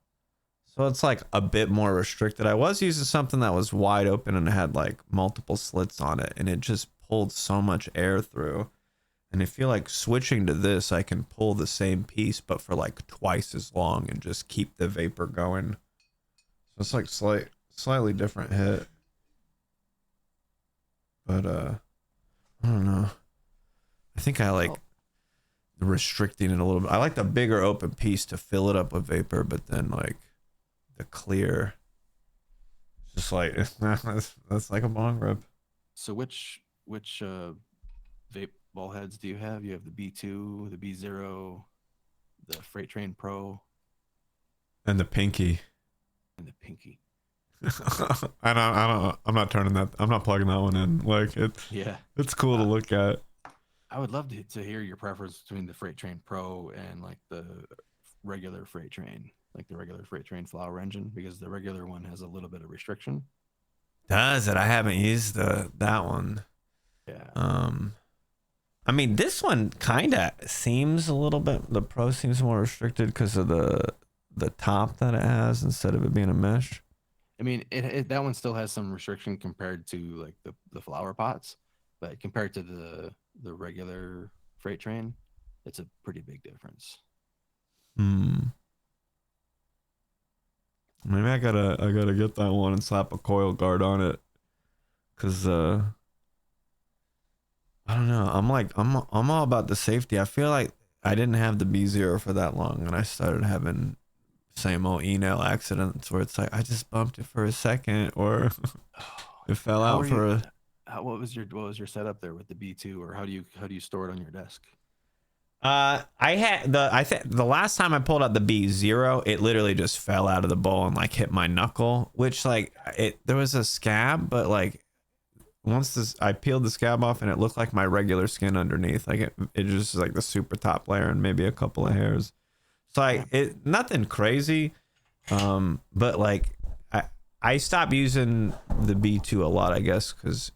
So it's like a bit more restricted. I was using something that was wide open and had like multiple slits on it, and it just pulled so much air through. And I feel like switching to this, I can pull the same piece, but for like twice as long and just keep the vapor going. So it's like slightly different hit. But I don't know. I think I like restricting it a little bit. I like the bigger open piece to fill it up with vapor, but then like the clear, it's just like that's like a bong rip. So which vape ball heads do you have? You have the B2, the B0, the Freight Train Pro, And the pinky. and the Pinky. I'm not turning that. I'm not plugging that one in. Like Yeah. it's cool to look at. I would love to hear your preference between the Freight Train Pro and like the regular Freight Train, like the regular Freight Train flower engine, because the regular one has a little bit of restriction. Does it? I haven't used that one. Yeah. I mean, this one kind of seems a little bit. The Pro seems more restricted because of the top that it has instead of it being a mesh. I mean, that one still has some restriction compared to like the flower pots, but compared to the regular freight train, it's a pretty big difference. Hmm. Maybe I gotta get that one and slap a coil guard on it, cause I don't know. I'm all about the safety. I feel like I didn't have the B0 for that long, and I started having same old e-nail accidents where it's like I just bumped it for a second, or it fell How out are you? for a. What was your setup there with the B2, or how do you store it on your desk? I think the last time I pulled out the B0, it literally just fell out of the bowl and like hit my knuckle, which like there was a scab, but like once I peeled the scab off and it looked like my regular skin underneath, like it just like the super top layer and maybe a couple of hairs. So like nothing crazy, but like I stopped using the B2 a lot, I guess, because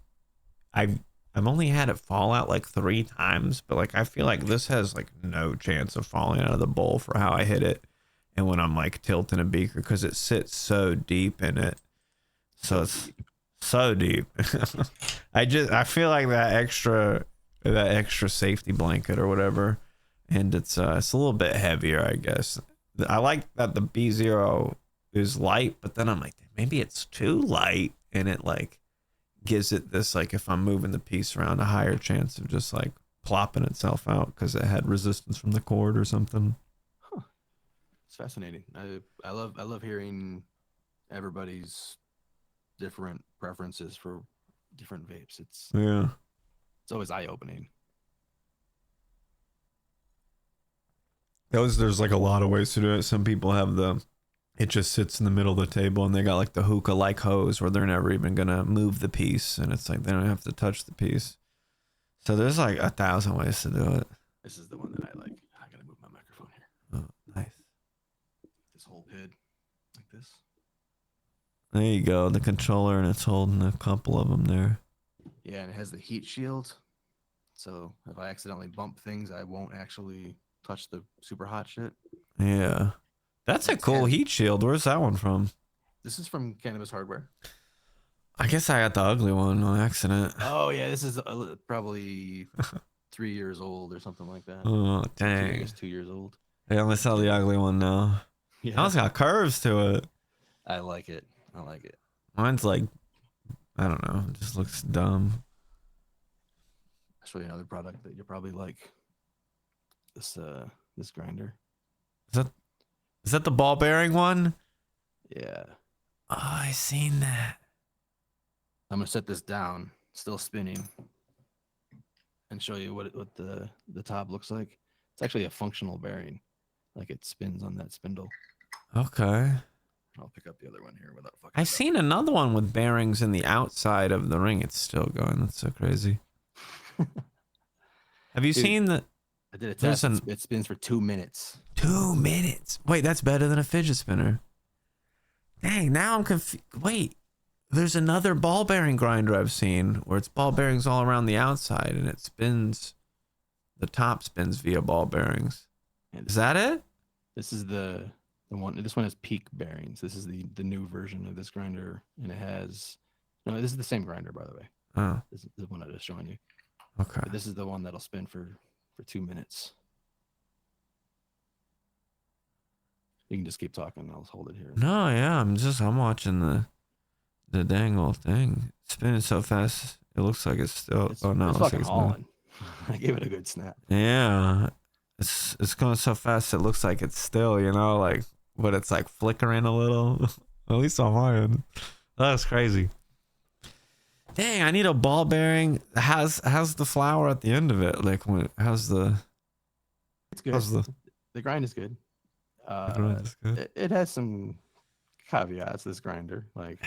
I've only had it fall out like 3 times, but like I feel like this has like no chance of falling out of the bowl for how I hit it, and when I'm like tilting a beaker because it sits so deep in it, so it's so deep. I feel like that extra safety blanket or whatever, and it's a little bit heavier, I guess. I like that the B0 is light, but then I'm like maybe it's too light, and it like gives it this like if I'm moving the piece around a higher chance of just like plopping itself out because it had resistance from the cord or something. Huh. It's fascinating. I love hearing everybody's different preferences for different vapes. Yeah. It's always eye opening. There's like a lot of ways to do it. Some people have it just sits in the middle of the table and they got like the hookah like hose where they're never even gonna move the piece, and it's like they don't have to touch the piece. So there's like 1,000 ways to do it. This is the one that I like. I gotta move my microphone here. Oh, nice. This whole head, like this. There you go. The controller, and it's holding a couple of them there. Yeah, and it has the heat shield. So if I accidentally bump things, I won't actually touch the super hot shit. Yeah. That's a cool heat shield. Where's that one from? This is from Cannabis Hardware. I guess I got the ugly one on accident. Oh yeah, this is probably 3 years old or something like that. Oh, dang. I guess 2 years old. They only sell the ugly one now. Yeah, That one's got curves to it. I like it. I like it. Mine's like, I don't know. It just looks dumb. I'll show you another product that you probably like. This grinder. Is that the ball bearing one? Yeah. Oh, I seen that. I'm gonna set this down, still spinning, and show you what the top looks like. It's actually a functional bearing, like it spins on that spindle. Okay. I'll pick up the other one here without fucking. I seen another one with bearings in the outside of the ring. It's still going. That's so crazy. Have you seen the? I did a test. It spins for 2 minutes. 2 minutes. Wait, that's better than a fidget spinner. Dang, now I'm confused. Wait, there's another ball bearing grinder I've seen where it's ball bearings all around the outside and it spins. The top spins via ball bearings. Is that it? This is the one. This one has peak bearings. This is the new version of this grinder, and it has. No, this is the same grinder, by the way. Oh. This is the one I was showing you. Okay. But this is the one that'll spin for 2 minutes. You can just keep talking. I'll hold it here. No, yeah, I'm watching the dang old thing. It's spinning so fast. It looks like it's still. It's fucking hauling. I gave it a good snap. Yeah, it's going so fast. It looks like it's still, like, but it's like flickering a little. At least on my end. That's crazy. Dang, I need a ball bearing. How's the flower at the end of it? Like how's the? It's good. The grind is good. The grind is good. It has some caveats. This grinder, like,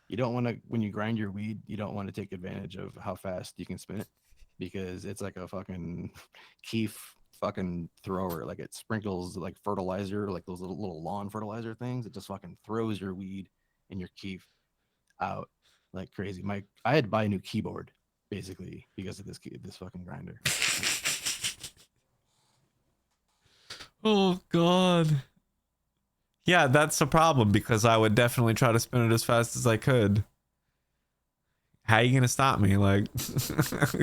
you don't want to, when you grind your weed, you don't want to take advantage of how fast you can spin it, because it's like a fucking keef fucking thrower. Like, it sprinkles like fertilizer, like those little lawn fertilizer things. It just fucking throws your weed and your keef out like crazy. I had to buy a new keyboard basically because of this fucking grinder. Oh God. Yeah, that's the problem because I would definitely try to spin it as fast as I could. How are you gonna stop me? Like,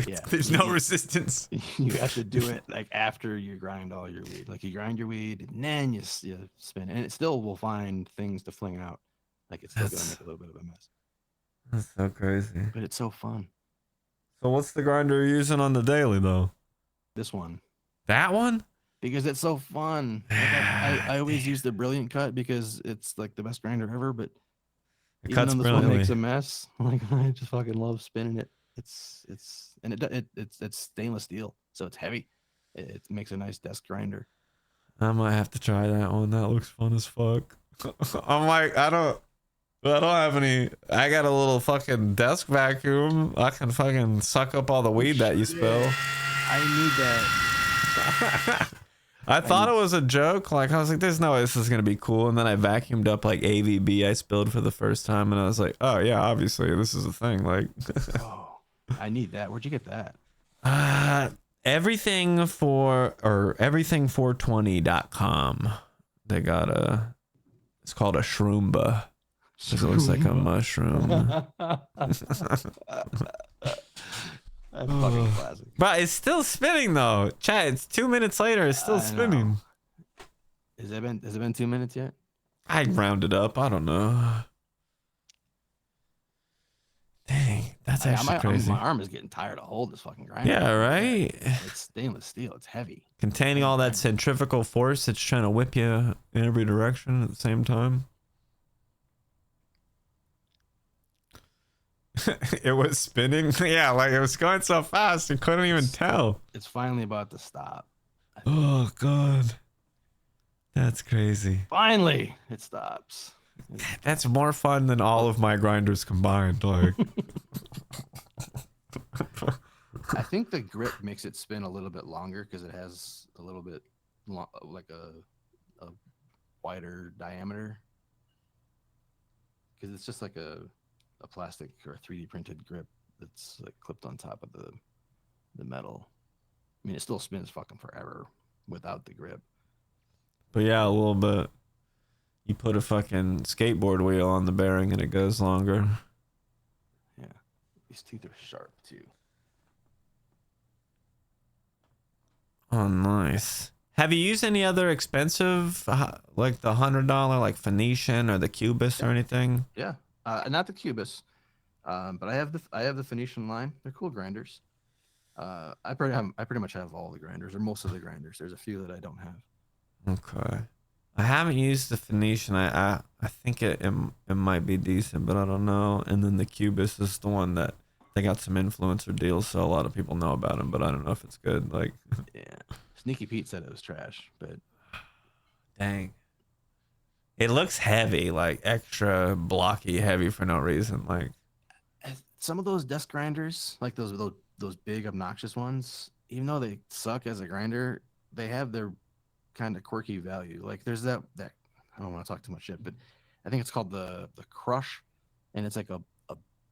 Yeah, there's no resistance. you have to do it like after you grind all your weed. Like you grind your weed and then you spin it, and it still will find things to fling out. Like it's still gonna That's make a little bit of a mess, so crazy. but it's so fun. So what's the grinder you're using on the daily though? This one, That one? because it's so fun. Like I always use the Brilliant Cut because it's like the best grinder ever. But It even cuts though this one makes brilliantly. a mess, like I just fucking love spinning it. It's stainless steel, so it's heavy. It makes a nice desk grinder. I might have to try that one. That looks fun as fuck. I'm like, I don't have any. I got a little fucking desk vacuum. I can fucking suck up all the weed that you spill. I need that. I thought it was a joke. Like, I was like, there's no way this is going to be cool. And then I vacuumed up like AVB I spilled for the first time. And I was like, oh, yeah, obviously, this is a thing. Like, Oh, I need that. Where'd you get that? everything420.com. They got it's called a shroomba. Because it looks like a mushroom. That's fucking classic. But it's still spinning though. Chat, it's 2 minutes later, it's still spinning. Has it been 2 minutes yet? I rounded up. I don't know. Dang, that's actually crazy. My arm is getting tired of holding this fucking grinder. Yeah, right? It's stainless steel. It's heavy. Containing all that centrifugal force, it's trying to whip you in every direction at the same time. It was spinning. Yeah, like it was going so fast you couldn't even tell. It's finally about to stop. Oh god, that's crazy. Finally, it stops. That's more fun than all of my grinders combined. Like, I think the grip makes it spin a little bit longer because it has a little bit like a wider diameter. Because it's just like a plastic or 3D printed grip that's like clipped on top of the metal. I mean, it still spins fucking forever without the grip. but yeah, a little bit. You put a fucking skateboard wheel on the bearing and it goes longer. Yeah, these teeth are sharp too. Oh, nice. Have you used any other expensive, like the $100, like Phoenician or the Cubis or anything? Yeah, not the Cubis, but I have the Phoenician line. They're cool grinders. I pretty much have all the grinders or most of the grinders. There's a few that I don't have. Okay. I haven't used the Phoenician. I think it might be decent, but I don't know. And then the Cubis is the one that they got some influencer deals, so a lot of people know about him, but I don't know if it's good. Like, Yeah, Sneaky Pete said it was trash, but dang. It looks heavy, like extra blocky heavy for no reason. Like, some of those desk grinders, like those big obnoxious ones, even though they suck as a grinder, they have their kind of quirky value. Like there's that I don't want to talk too much shit, but I think it's called the Crush, and it's like a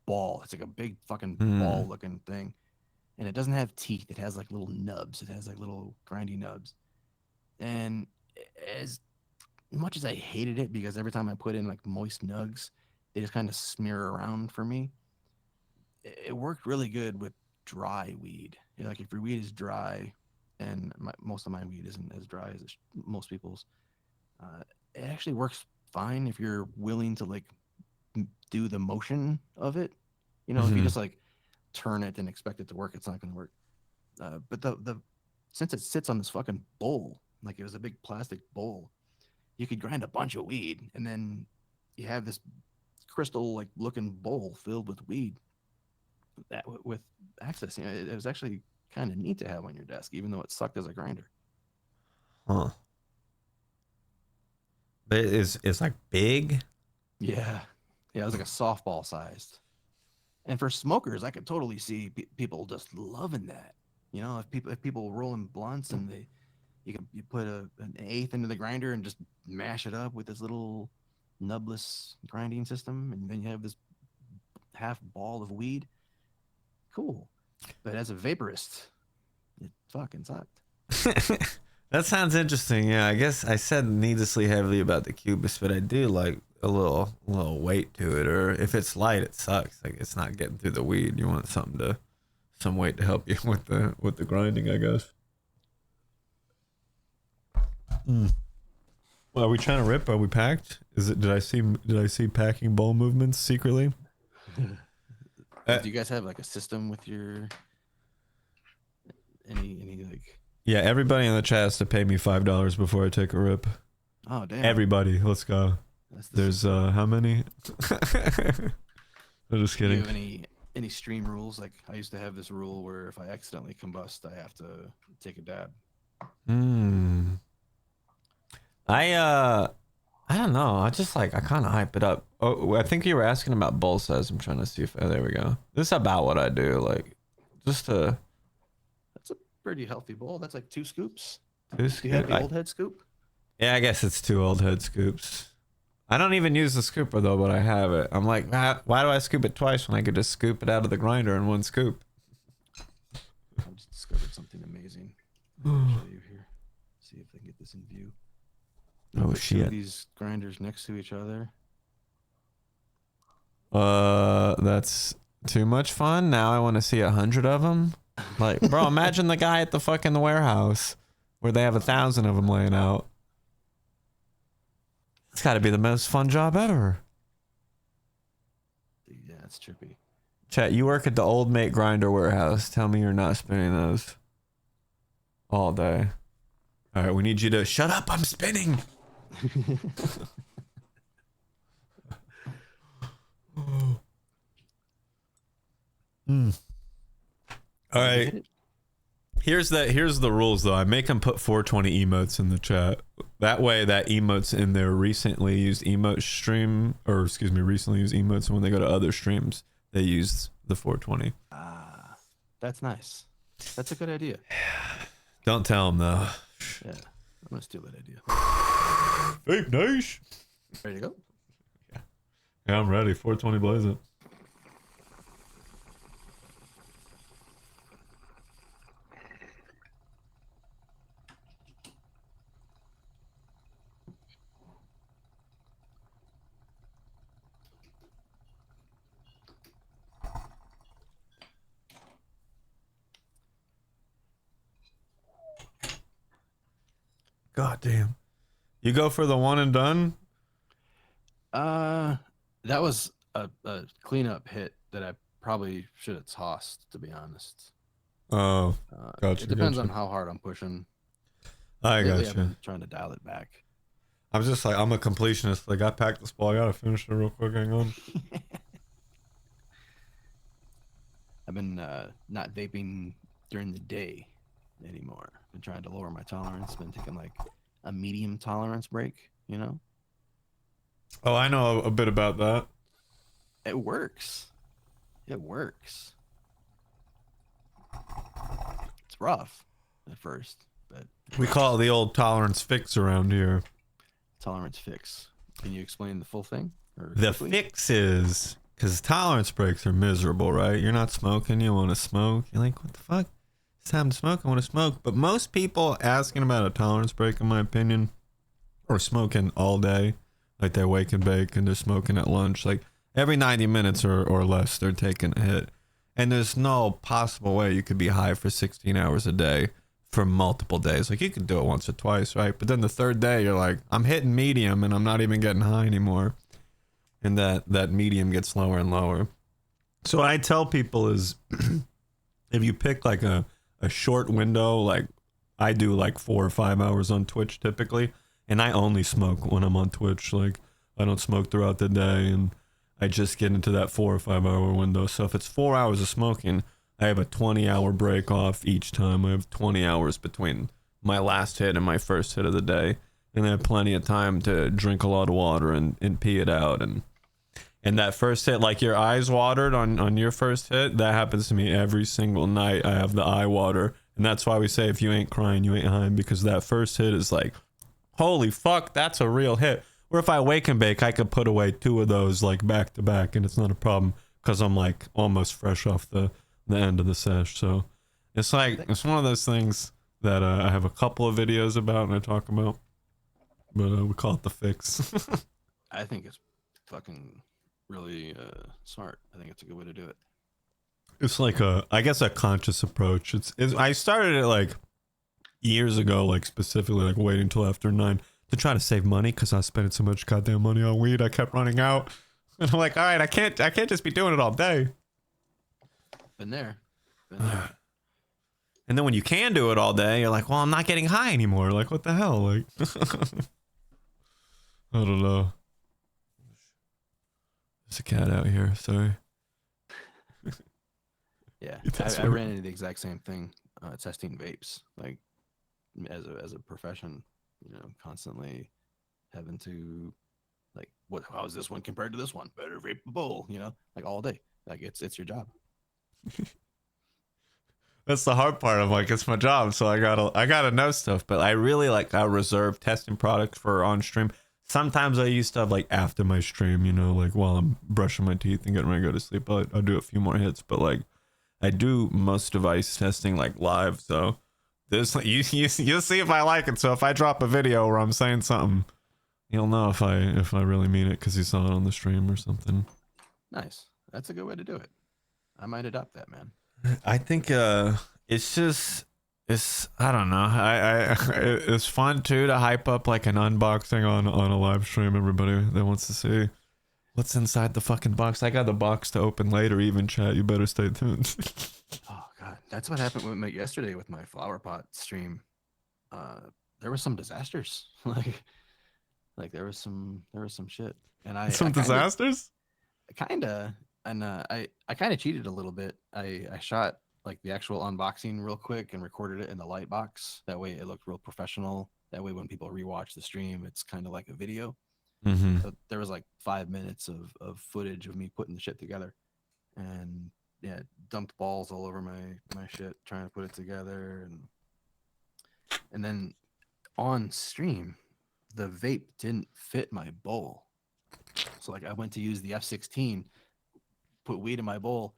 ball. It's like a big fucking ball looking thing, and it doesn't have teeth. It has like little nubs. It has like little grindy nubs, and as much as I hated it because every time I put in like moist nugs, they just kind of smear around for me. It worked really good with dry weed. You know, like if your weed is dry, and most of my weed isn't as dry as most people's, it actually works fine if you're willing to like do the motion of it. You know, if you just like turn it and expect it to work, it's not going to work. But the since it sits on this fucking bowl, like it was a big plastic bowl, you could grind a bunch of weed, and then you have this crystal like looking bowl filled with weed that with access. You know, it was actually kind of neat to have on your desk, even though it sucked as a grinder. huh? But it's like big. Yeah, it was like a softball sized. And for smokers, I could totally see people just loving that. You know, if people rolling blunts and you put an eighth into the grinder and just mash it up with this little nubless grinding system, and then you have this half ball of weed. Cool. But as a vaporist, it fucking sucked. That sounds interesting. Yeah, I guess I said needlessly heavily about the Cubist, but I do like a little weight to it. Or if it's light, it sucks. Like it's not getting through the weed. You want some weight to help you with the grinding, I guess. Mm. Well, are we trying to rip? Are we packed? Is it? Did I see packing bowl movements secretly? Do you guys have like a system with your any like? Yeah, everybody in the chat has to pay me $5 before I take a rip. Oh damn! Everybody, let's go. There's how many? I'm just kidding. Do you have any stream rules? Like I used to have this rule where if I accidentally combust, I have to take a dab. I don't know. I kind of hype it up. Oh, I think you were asking about bowl size. I'm trying to see if there we go. This is about what I do. Like just to. That's a pretty healthy bowl. That's like 2 scoops. Do you have the old head scoop? Yeah, I guess it's 2 old head scoops. I don't even use the scooper though, but I have it. I'm like, why do I scoop it twice when I could just scoop it out of the grinder in 1 scoop? I just discovered something amazing. I'll show you here. See if I can get this in view. Oh shit! These grinders next to each other. That's too much fun. Now I want to see 100 of them. Like, bro, imagine the guy at the fucking warehouse where they have 1,000 of them laying out. It's got to be the most fun job ever. Yeah, it's trippy. Chat, you work at the Old Mate Grinder warehouse. Tell me you're not spinning those all day. All right, we need you to shut up. I'm spinning. All right. Here's the rules though. I make them put 420 emotes in the chat. That way that emotes in their recently used emote stream, or excuse me, recently used emotes, and when they go to other streams, they use the 420. That's nice. That's a good idea. Don't tell them though. Yeah, I'm gonna steal that idea. Vape Nation. Ready to go? Yeah, I'm ready. 420 blaze it. God damn. You go for the one and done? That was a cleanup hit that I probably should have tossed, to be honest. Oh, gotcha. It depends on how hard I'm pushing. I Lately, gotcha. I've been trying to dial it back. I'm just like, I'm a completionist. Like, I packed this ball. I gotta finish it real quick. Hang on. I've been not vaping during the day anymore. Been trying to lower my tolerance. Been taking like a medium tolerance break, you know? Oh, I know a bit about that. It works. It works. It's rough at first, but We call it the old tolerance fix around here. tolerance fix. Can you explain the full thing? Or The quickly? fix is, because tolerance breaks are miserable, right? You're not smoking. You want to smoke. You're like, what the fuck? It's time to smoke. I want to smoke. But most people asking about a tolerance break, in my opinion, or smoking all day, like they wake and bake and they're smoking at lunch, like every 90 minutes or less, they're taking a hit. And there's no possible way you could be high for 16 hours a day for multiple days. Like you could do it once or twice, right? But then the third day, you're like, I'm hitting medium and I'm not even getting high anymore. And that medium gets lower and lower. So what I tell people is if you pick like a short window, like I do like 4 or 5 hours on Twitch typically, and I only smoke when I'm on Twitch. Like I don't smoke throughout the day, and I just get into that 4 or 5 hour window. So if it's 4 hours of smoking, I have a 20-hour break off each time. I have 20 hours between my last hit and my first hit of the day, and I have plenty of time to drink a lot of water and pee it out. And that first hit, like your eyes watered on your first hit, that happens to me every single night. I have the eye water, and that's why we say if you ain't crying, you ain't high, because that first hit is like, holy fuck, that's a real hit. Or if I wake and bake, I could put away 2 of those like back to back, and it's not a problem because I'm like almost fresh off the end of the sesh. So it's like, it's one of those things. that I have a couple of videos about and I talk about, but we call it the fix. I think it's fucking really smart. I think it's a good way to do it. It's like I guess a conscious approach. It's I started it like years ago, like specifically like waiting until after 9 to try to save money because I was spending so much goddamn money on weed. I kept running out, and I'm like, all right, I can't just be doing it all day. Been there. Been there. And then when you can do it all day, you're like, well, I'm not getting high anymore. Like, what the hell? Like, I don't know. There's a cat out here. Sorry. Yeah, That's I weird. ran into the exact same thing testing vapes, like as a profession, you know, constantly having to like, what? How is this one compared to this one? Better vape a bowl, you know, like all day. Like it's your job. That's the hard part. I'm like, it's my job, so I gotta know stuff. But I really like I reserve testing products for on stream. Sometimes I use stuff like after my stream, you know, like while I'm brushing my teeth and getting ready to go to sleep. I'll do a few more hits, but like I do most device testing like live. So this you'll see if I like it. So if I drop a video where I'm saying something, you'll know if I really mean it because you saw it on the stream or something. Nice. That's a good way to do it. I might adopt that, man. I think it's just it's I don't know. It's fun too to hype up like an unboxing on a live stream. Everybody that wants to see what's inside the fucking box. I got the box to open later. Even chat, you better stay tuned. Oh god, that's what happened with me yesterday with my flower pot stream. There were some disasters. like there was some shit, and Some disasters. kind of and I kind of cheated a little bit. I shot like the actual unboxing real quick and recorded it in the light box. That way it looked real professional. That way when people rewatch the stream, it's kind of like a video. Mm-hmm. So there was like 5 minutes of footage of me putting the shit together, and yeah, dumped balls all over my shit trying to put it together, and then on stream, the vape didn't fit my bowl. So like I went to use the F16, put weed in my bowl,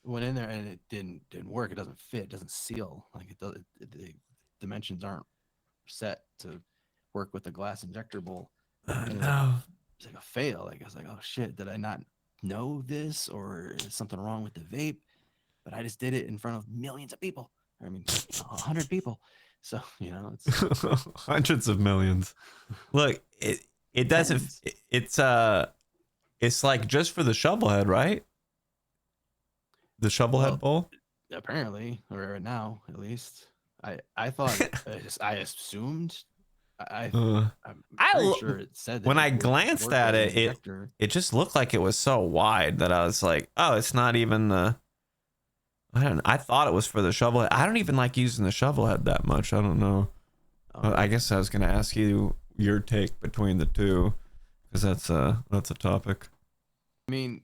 went in there and it didn't work. It doesn't fit. It doesn't seal. Like it does. The dimensions aren't set to work with the glass injector bowl. And it was like a fail. Like I was like, oh shit, did I not know this, or is something wrong with the vape? But I just did it in front of millions of people. I mean, 100 people. So you know, it's Hundreds of millions. Look, it doesn't. tens. It's like just for the shovel head, right? The shovel head Well, bowl. apparently, or right now at least, I thought I assumed I'm pretty sure it said that When it I would glanced work at as an it, injector. it just looked like it was so wide that I was like, oh, it's not even the. I thought it was for the shovel head. I don't even like using the shovel head that much. I don't know. I guess I was gonna ask you your take between the two, because that's a topic. I mean,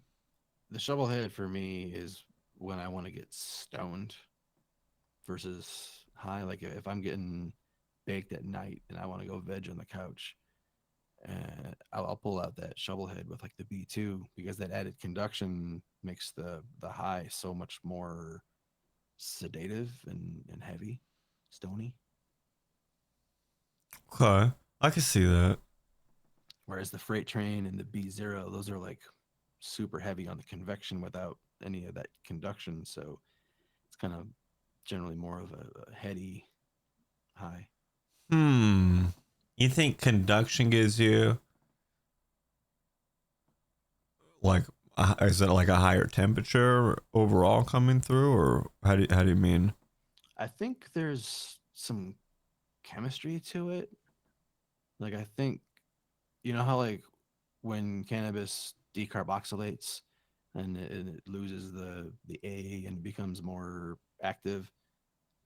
the shovel head for me is when I want to get stoned versus high. Like if I'm getting baked at night and I want to go veg on the couch, and I'll pull out that shovel head with like the B2 because that added conduction makes the high so much more sedative and heavy, stony. Okay, I can see that. Whereas the freight train and the B0, those are like super heavy on the convection without any of that conduction. So it's kind of generally more of a heady high. You think conduction gives you like is it like a higher temperature overall coming through, or how do you mean? I think there's some chemistry to it. Like I think you know how like when cannabis decarboxylates and it loses the A and becomes more active,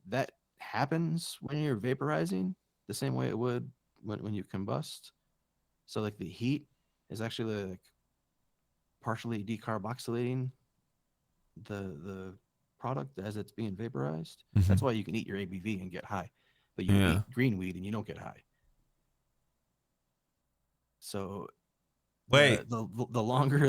that happens when you're vaporizing the same way it would when you combust. So like the heat is actually like partially decarboxylating the product as it's being vaporized. That's why you can eat your ABV and get high, but you Yeah. eat green weed and you don't get high. So Wait. the longer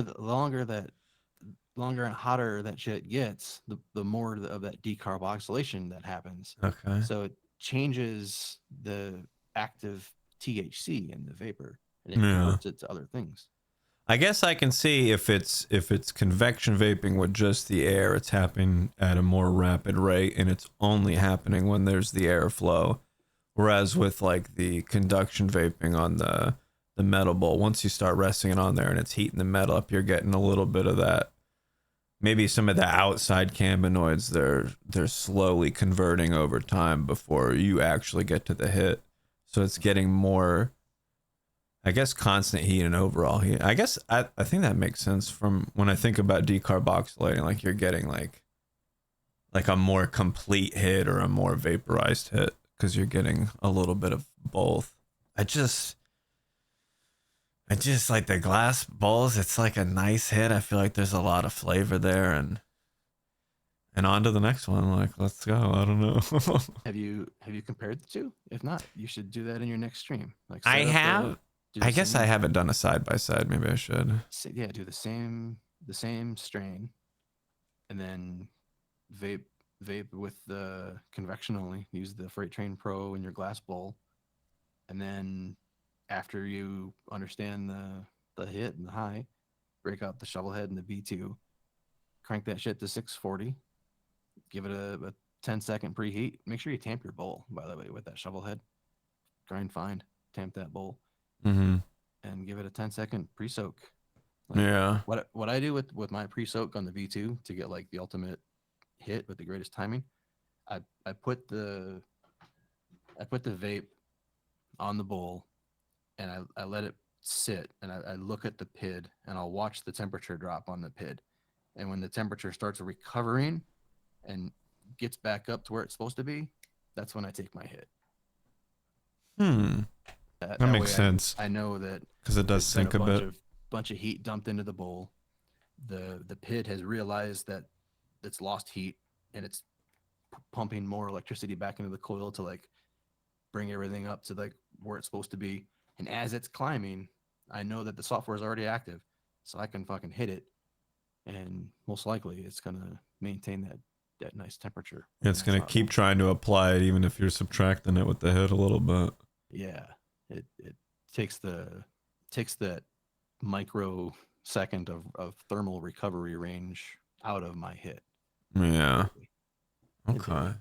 and hotter that shit gets, the more of that decarboxylation that happens. Okay. So changes the active THC in the vapor, and it Yeah. converts it to other things. I guess I can see if it's convection vaping with just the air, it's happening at a more rapid rate, and it's only happening when there's the airflow. Whereas with like the conduction vaping on the metal bowl, once you start resting it on there and it's heating the metal up, you're getting a little bit of that. Maybe some of the outside cannabinoids they're slowly converting over time before you actually get to the hit. So it's getting more, I guess, constant heat and overall heat. I guess I think that makes sense from when I think about decarboxylating, like you're getting like a more complete hit or a more vaporized hit because you're getting a little bit of both. I just like the glass bowls. It's like a nice hit. I feel like there's a lot of flavor there, and on to the next one. Like, let's go. I don't know. Have you compared the two? If not, you should do that in your next stream. Like I set up have. I guess I haven't done a side by side. Maybe I should. Yeah, do the same strain, and then vape with the convection only. Use the Freight Train Pro in your glass bowl, and then after you understand the hit and the high, break out the shovel head and the B2, crank that shit to 640, give it a 10-second preheat. Make sure you tamp your bowl, by the way, with that shovel head. Grind fine, tamp that bowl, and give it a 10-second pre-soak. Like, Yeah. What I do with my pre-soak on the V2 to get like the ultimate hit with the greatest timing, I put the vape on the bowl, and I let it sit, and I look at the PID, and I'll watch the temperature drop on the PID. And when the temperature starts recovering and gets back up to where it's supposed to be, that's when I take my hit. That makes sense. I know that because it does sink a bit. Bunch of heat dumped into the bowl. The PID has realized that it's lost heat, and it's pumping more electricity back into the coil to like bring everything up to like where it's supposed to be. And as it's climbing, I know that the software is already active, so I can fucking hit it, and most likely it's gonna maintain that nice temperature. It's gonna keep trying to apply it even if you're subtracting it with the hit a little bit. Yeah, it takes that microsecond of thermal recovery range out of my hit. Yeah. Okay.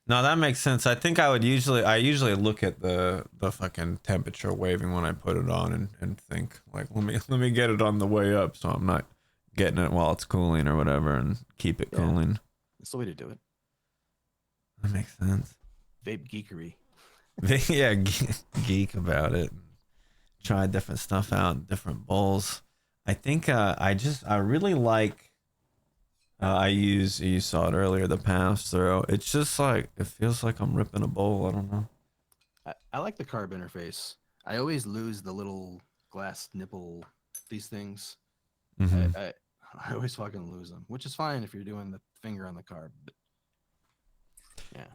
No, that makes sense. I think I usually look at the fucking temperature waving when I put it on and think like let me get it on the way up so I'm not getting it while it's cooling or whatever, and keep it cooling. That's the way to do it. That makes sense. Vape geekery. Yeah, geek about it. Try different stuff out, different bowls. I think I really like. You saw it earlier, the pass through. It's just like it feels like I'm ripping a bowl. I don't know. I like the carb interface. I always lose the little glass nipple, these things. I always fucking lose them, which is fine if you're doing the finger on the carb. But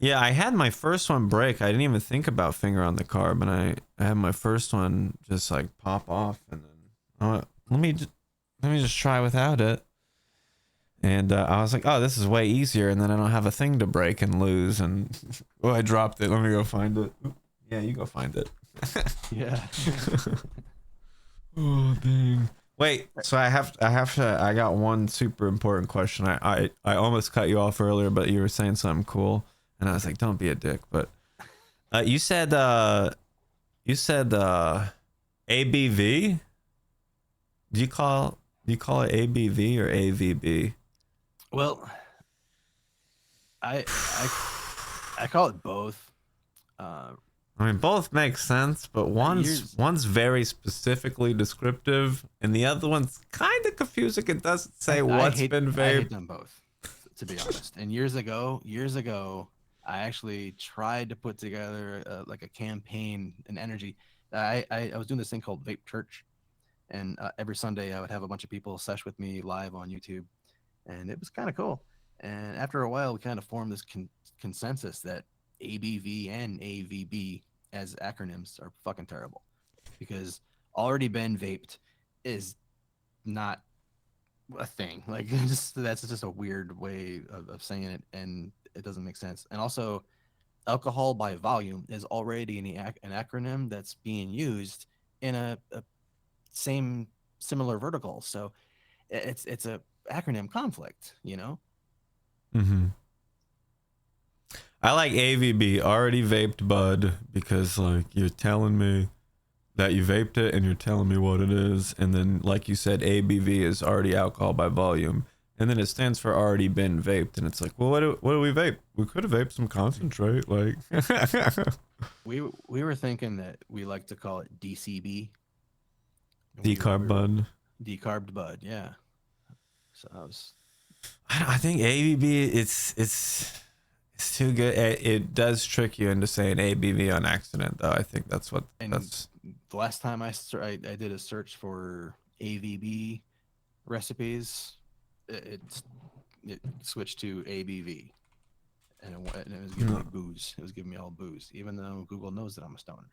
yeah, I had my first one break. I didn't even think about finger on the carb, and I had my first one just like pop off, and then let me just try without it. And I was like, oh, this is way easier, and then I don't have a thing to break and lose, and I dropped it. Let me go find it. Yeah, you go find it. Yeah. Oh dang. Wait, so I got one super important question. I almost cut you off earlier, but you were saying something cool, and I was like, don't be a dick. But you said ABV? Do you call it ABV or AVB? Well, I call it both. I mean, both make sense, but one's very specifically descriptive, and the other one's kind of confusing. It doesn't say what's been vaped. I hate them both, to be honest. And years ago, I actually tried to put together like a campaign, an energy. I was doing this thing called Vape Church, and every Sunday I would have a bunch of people sesh with me live on YouTube, and it was kind of cool. And after a while, we kind of formed this consensus that ABV and AVB as acronyms are fucking terrible, because already been vaped is not a thing. Like that's just a weird way of saying it, and it doesn't make sense. And also, alcohol by volume is already an acronym that's being used in a same similar vertical. So it's a acronym conflict, you know. Mm-hmm. I like AVB, already vaped bud, because like you're telling me that you vaped it and you're telling me what it is, and then like you said, ABV is already alcohol by volume, and then it stands for already been vaped, and it's like, well, what do we vape? We could have vaped some concentrate, like. We were thinking that we like to call it DCB. Decarb bud. Decarbed bud, yeah. So I was. I think ABV, it's too good. It does trick you into saying ABV on accident, though. I think that's what And that's. the last time I did a search for AVB recipes, it it switched to ABV, and it was giving me booze. It was giving me all booze, even though Google knows that I'm a stoner.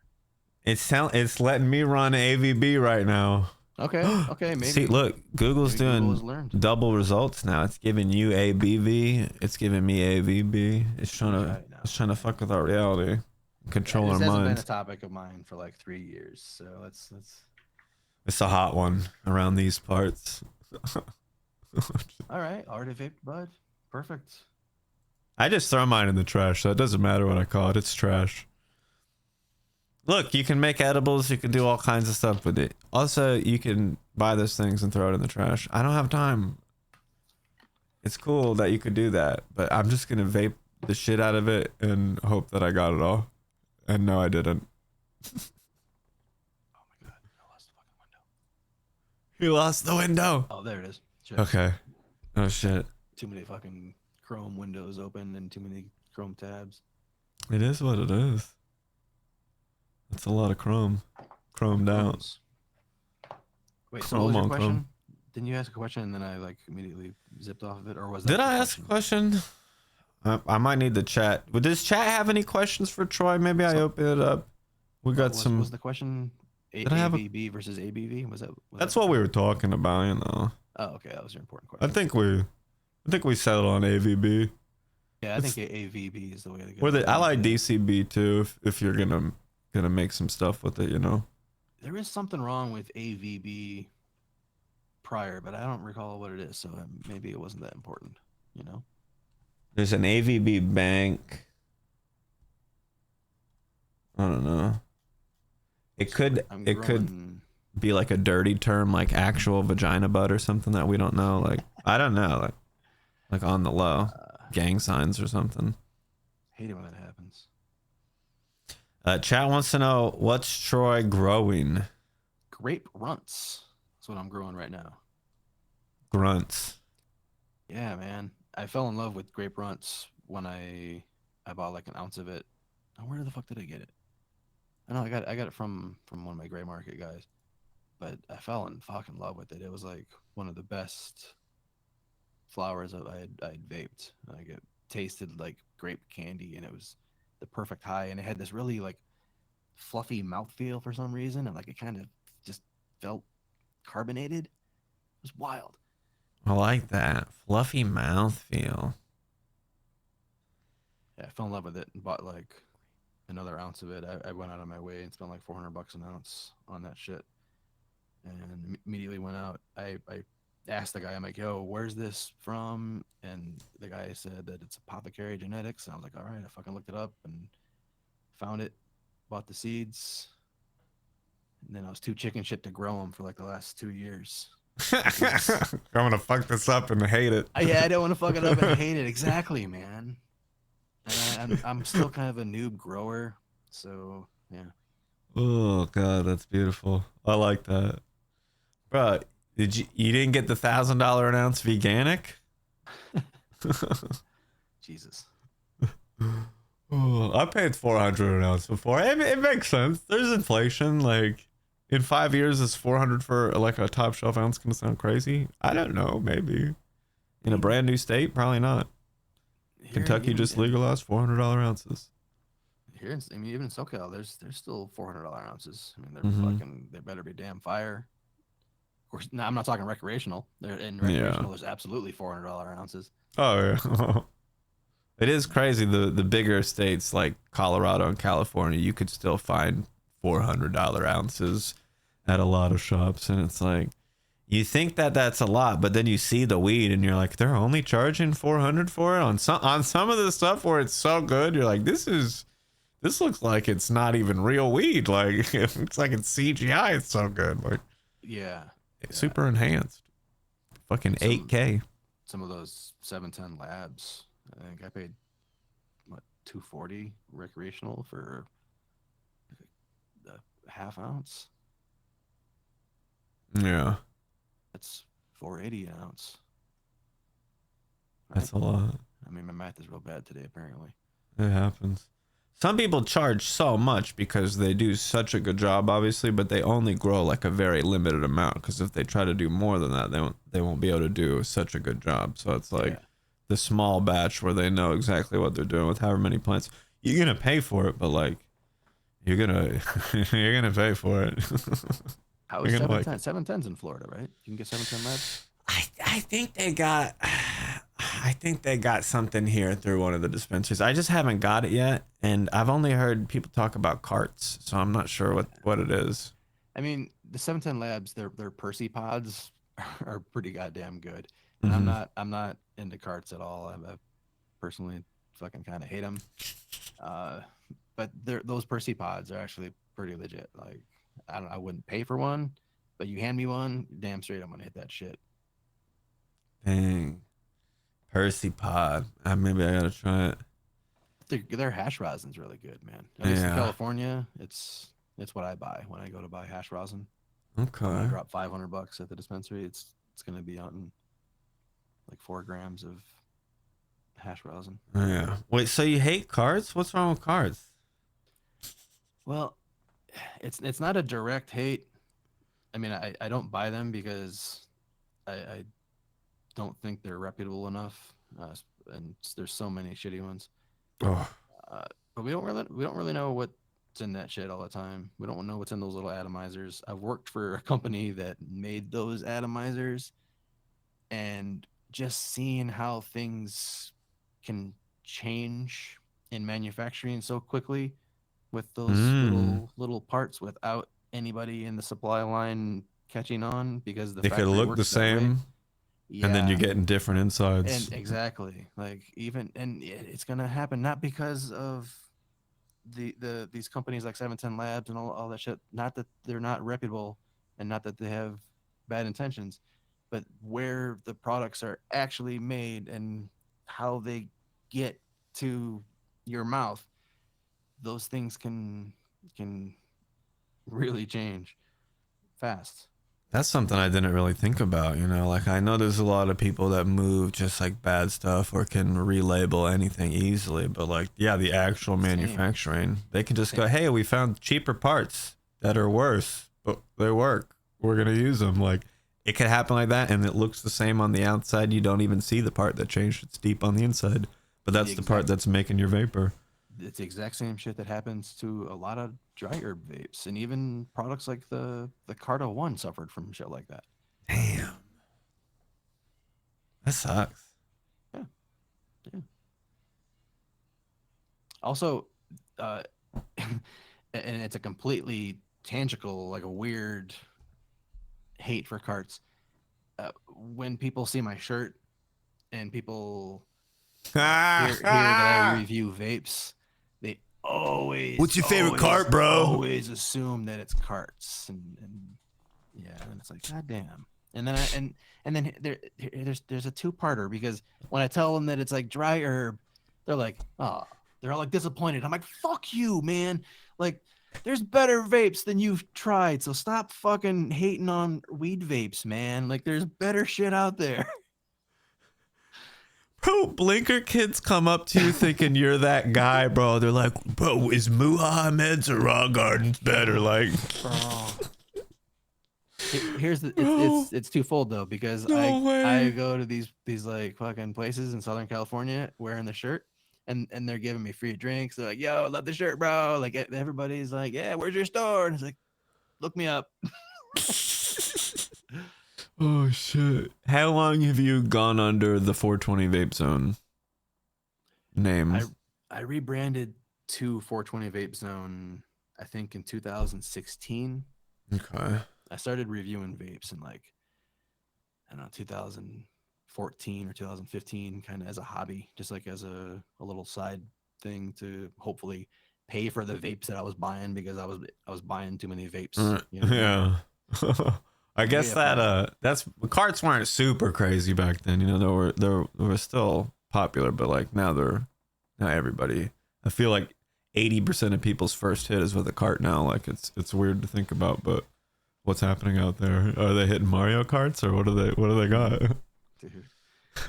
It's letting me run AVB right now. Okay, okay, maybe. See, look, Google's doing Google double results now. It's giving you ABV. It's giving me AVB. It's trying to fuck with our reality, control our minds. This hasn't been a topic of mine for like 3 years, so let's. It's a hot one around these parts. All right, already vaped bud, perfect. I just throw mine in the trash, so it doesn't matter what I call it. It's trash. Look, you can make edibles. You can do all kinds of stuff with it. Also, you can buy those things and throw it in the trash. I don't have time. It's cool that you could do that, but I'm just going to vape the shit out of it and hope that I got it all. And no, I didn't. Oh my god, I lost the fucking window. You lost the window. Oh, there it is. Shit. Okay. Oh, shit. Too many fucking Chrome windows open and too many Chrome tabs. It is what it is. That's a lot of Chrome. Chromed out. Wait, so what was your question? Chrome. Didn't you ask a question and then I like immediately zipped off of it, or was that? Did I ask a question? I might need the chat. Does chat have any questions for Troy? Maybe I open it up. We got some. Was the question ABV versus ABV? Was that's what we were talking about, you know. Oh, okay, that was your important question. I think we settled on AVB. Yeah, I think AVB is the way to go. I like DCB too. If you're gonna make some stuff with it, you know. There is something wrong with AVB prior, but I don't recall what it is, so maybe it wasn't that important, you know. There's an AVB bank. I don't know. It could be like a dirty term, like actual vagina butt or something that we don't know. Like I don't know, like on the low, gang signs or something. Hate it when that happens. Chat wants to know, what's Troy growing? Grape runts. That's what I'm growing right now. Grunts. Yeah, man. I fell in love with grape runts when I bought like an ounce of it. Oh, where the fuck did I get it? I know I got it from one of my gray market guys, but I fell in fucking love with it. It was like one of the best flowers I'd vaped. Like it tasted like grape candy, and it was the perfect high, and it had this really like fluffy mouthfeel for some reason, and like it kind of just felt carbonated. It was wild. I like that fluffy mouthfeel. Yeah, I fell in love with it and bought like another ounce of it. I went out of my way and spent like $400 an ounce on that shit, and immediately went out. I asked the guy, I'm like, yo, where's this from? And the guy said that it's Apothecary Genetics. And I was like, all right, I fucking looked it up and found it, bought the seeds. And then I was too chicken shit to grow them for like the last 2 years. I'm gonna fuck this up and hate it. Yeah, I don't want to fuck it up and hate it. Exactly, man. And I'm still kind of a noob grower. So, yeah. Oh, God, that's beautiful. I like that. Bro, you didn't get the $1,000 an ounce veganic? Jesus. Oh, I paid $400 an ounce before. It makes sense. There's inflation. Like in 5 years, is 400 for like a top shelf ounce gonna sound crazy? I don't know. Maybe in a brand new state, probably not. Kentucky just legalized $400 ounces. Here, I mean, even in SoCal, there's still $400 ounces. I mean, they're fucking. They better be damn fire. Of course, no, I'm not talking recreational. In recreational, there's absolutely $400 ounces. Oh yeah. It is crazy. The bigger states like Colorado and California, you could still find $400 ounces at a lot of shops, and it's like you think that that's a lot, but then you see the weed and you're like, they're only charging 400 for it on some of the stuff where it's so good. You're like, this looks like it's not even real weed. Like it looks like it's CGI. It's so good. Like Yeah. super enhanced. Fucking 8K. Some of those 710 labs. I think I paid what 240 recreational for the half ounce. Yeah. That's 480 an ounce. That's a lot. I mean, my math is real bad today, apparently. It happens. Some people charge so much because they do such a good job, obviously, but they only grow like a very limited amount. Because if they try to do more than that, they won't be able to do such a good job. So it's like the small batch where they know exactly what they're doing with however many plants. You're gonna pay for it, but like you're gonna pay for it. How is 710? 710's in Florida, right? You can get 710 labs. I think they got something here through one of the dispensaries. I just haven't got it yet, and I've only heard people talk about carts, so I'm not sure what it is. I mean, the 710 labs, their Percy pods are pretty goddamn good. And I'm not into carts at all. I personally fucking kind of hate them. But those Percy pods are actually pretty legit. Like I wouldn't pay for one, but you hand me one, damn straight I'm gonna hit that shit. Dang. Percy pod. Maybe I gotta try it. Their hash rosin's really good, man. At least in California, it's what I buy when I go to buy hash rosin. Okay. When I drop $500 at the dispensary, it's gonna be out in like 4 grams of hash rosin. Yeah. Wait, so you hate cards? What's wrong with cards? Well, it's not a direct hate. I mean, I don't buy them because I don't think they're reputable enough, and there's so many shitty ones. Oh. But we don't really know what's in that shit all the time. We don't know what's in those little atomizers. I've worked for a company that made those atomizers, and just seeing how things can change in manufacturing so quickly with those little parts without anybody in the supply line catching on, because they could look the same. Yeah. And then you're getting different insides. And exactly, like it's gonna happen not because of these companies like 710 Labs and all that shit. Not that they're not reputable, and not that they have bad intentions, but where the products are actually made and how they get to your mouth, those things can really change fast. That's something I didn't really think about, you know, like I know there's a lot of people that move just like bad stuff or can relabel anything easily, but like, yeah, the actual manufacturing, they can just go, hey, we found cheaper parts that are worse, but they work. We're going to use them. Like it could happen like that. And it looks the same on the outside. You don't even see the part that changed. It's deep on the inside, but that's the part that's making your vapor. It's the exact same shit that happens to a lot of dry herb vapes, and even products like the Carta One suffered from shit like that. Damn, that sucks. Yeah. Also, and it's a completely tangible, like a weird hate for carts. When people see my shirt and people hear that I review vapes, they always, what's your favorite cart, bro? Always assume that it's carts, and yeah, and it's like, god damn. And then there's a two-parter, because when I tell them that it's like dry herb, they're like, oh, they're all like disappointed. I'm like, fuck you, man. Like, there's better vapes than you've tried, so stop fucking hating on weed vapes, man. Like, there's better shit out there. Bro, blinker kids come up to you thinking you're that guy, bro. They're like, bro, is Muhammad's or Raw Gardens better? Like, bro. Here's it's twofold though, because I go to these like fucking places in Southern California wearing the shirt, and they're giving me free drinks. They're like, yo, love the shirt, bro. Like everybody's like, yeah, where's your store? And it's like, look me up. oh shit. How long have you gone under the 420 vape zone? name. I rebranded to 420 Vape Zone, I think in 2016. Okay. I started reviewing vapes in like, I don't know, 2014 or 2015, kind of as a hobby, just like as a little side thing to hopefully pay for the vapes that I was buying because I was buying too many vapes. You know what I mean? Yeah. I guess Way up that there. that's carts weren't super crazy back then. You know, they were still popular, but like now everybody. I feel like 80% of people's first hit is with a cart now. Like it's weird to think about, but what's happening out there? Are they hitting Mario Karts or what do they got? Dude.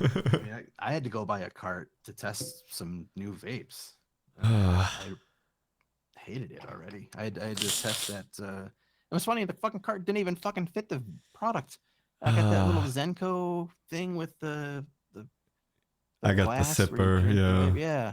I mean, I had to go buy a cart to test some new vapes. I hated it already. I had to test that. It was funny. The fucking cart didn't even fucking fit the product. I got that little Zenko thing with the I got the glass where you sipper. drink the Yeah. vape. Yeah.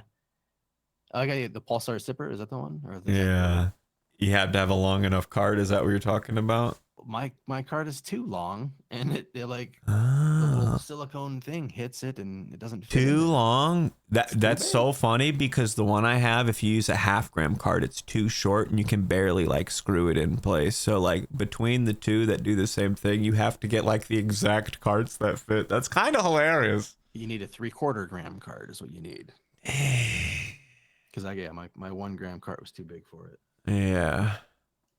I got the Pulsar sipper. Is that the one or the Zenko? Yeah. You have to have a long enough cart. Is that what you're talking about? My cart is too long, and it like the little Ah. silicone thing hits it, and it doesn't fit in Too there. long. It's too That's big. so funny because the one I have, if you use a half-gram card, it's too short and you can barely like screw it in place. So like between the two that do the same thing, you have to get like the exact cards that fit. That's kind of hilarious. You need a 3/4 gram cart is what you need. Because my 1 gram cart was too big for it. Yeah,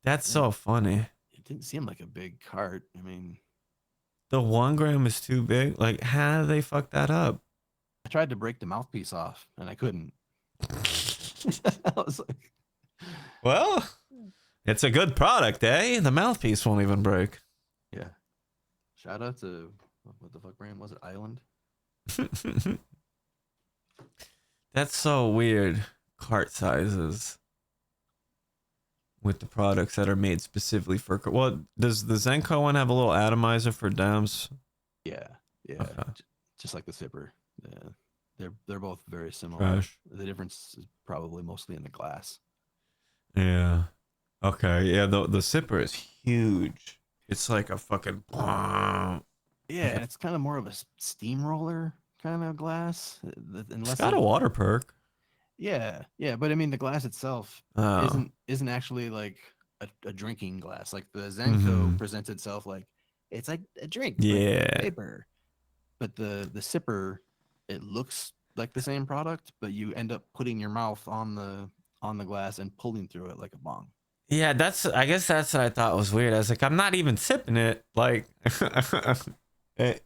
that's And so funny. it didn't seem like a big cart. I mean, The 1 gram is too big. Like, how do they fuck that up? I tried to break the mouthpiece off and I couldn't. I was like, Well, it's a good product, eh? The mouthpiece won't even break. yeah. Shout out to what the fuck brand was it? Island. That's so weird. Cart sizes with the products that are made specifically for. Well, does the Zenko one have a little atomizer for DEMS? Yeah, yeah. Okay. Just like the Sipper. Yeah, they're both very similar. Trash. The difference is probably mostly in the glass. Yeah. Okay. Yeah. The sipper is huge. It's like a fucking. Yeah, and it's kind of more of a steamroller kind of glass, It's unless got it. a water perk. Yeah, yeah, but I mean the glass itself Oh. isn't actually like a drinking glass. Like the Mm-hmm. Zenko presents itself like it's like a drink, like Yeah. vapor. But the Sipper, it looks like the same product, but you end up putting your mouth on the glass and pulling through it like a bong. Yeah. I guess that's what I thought was weird. I was like, I'm not even sipping it. Like. it,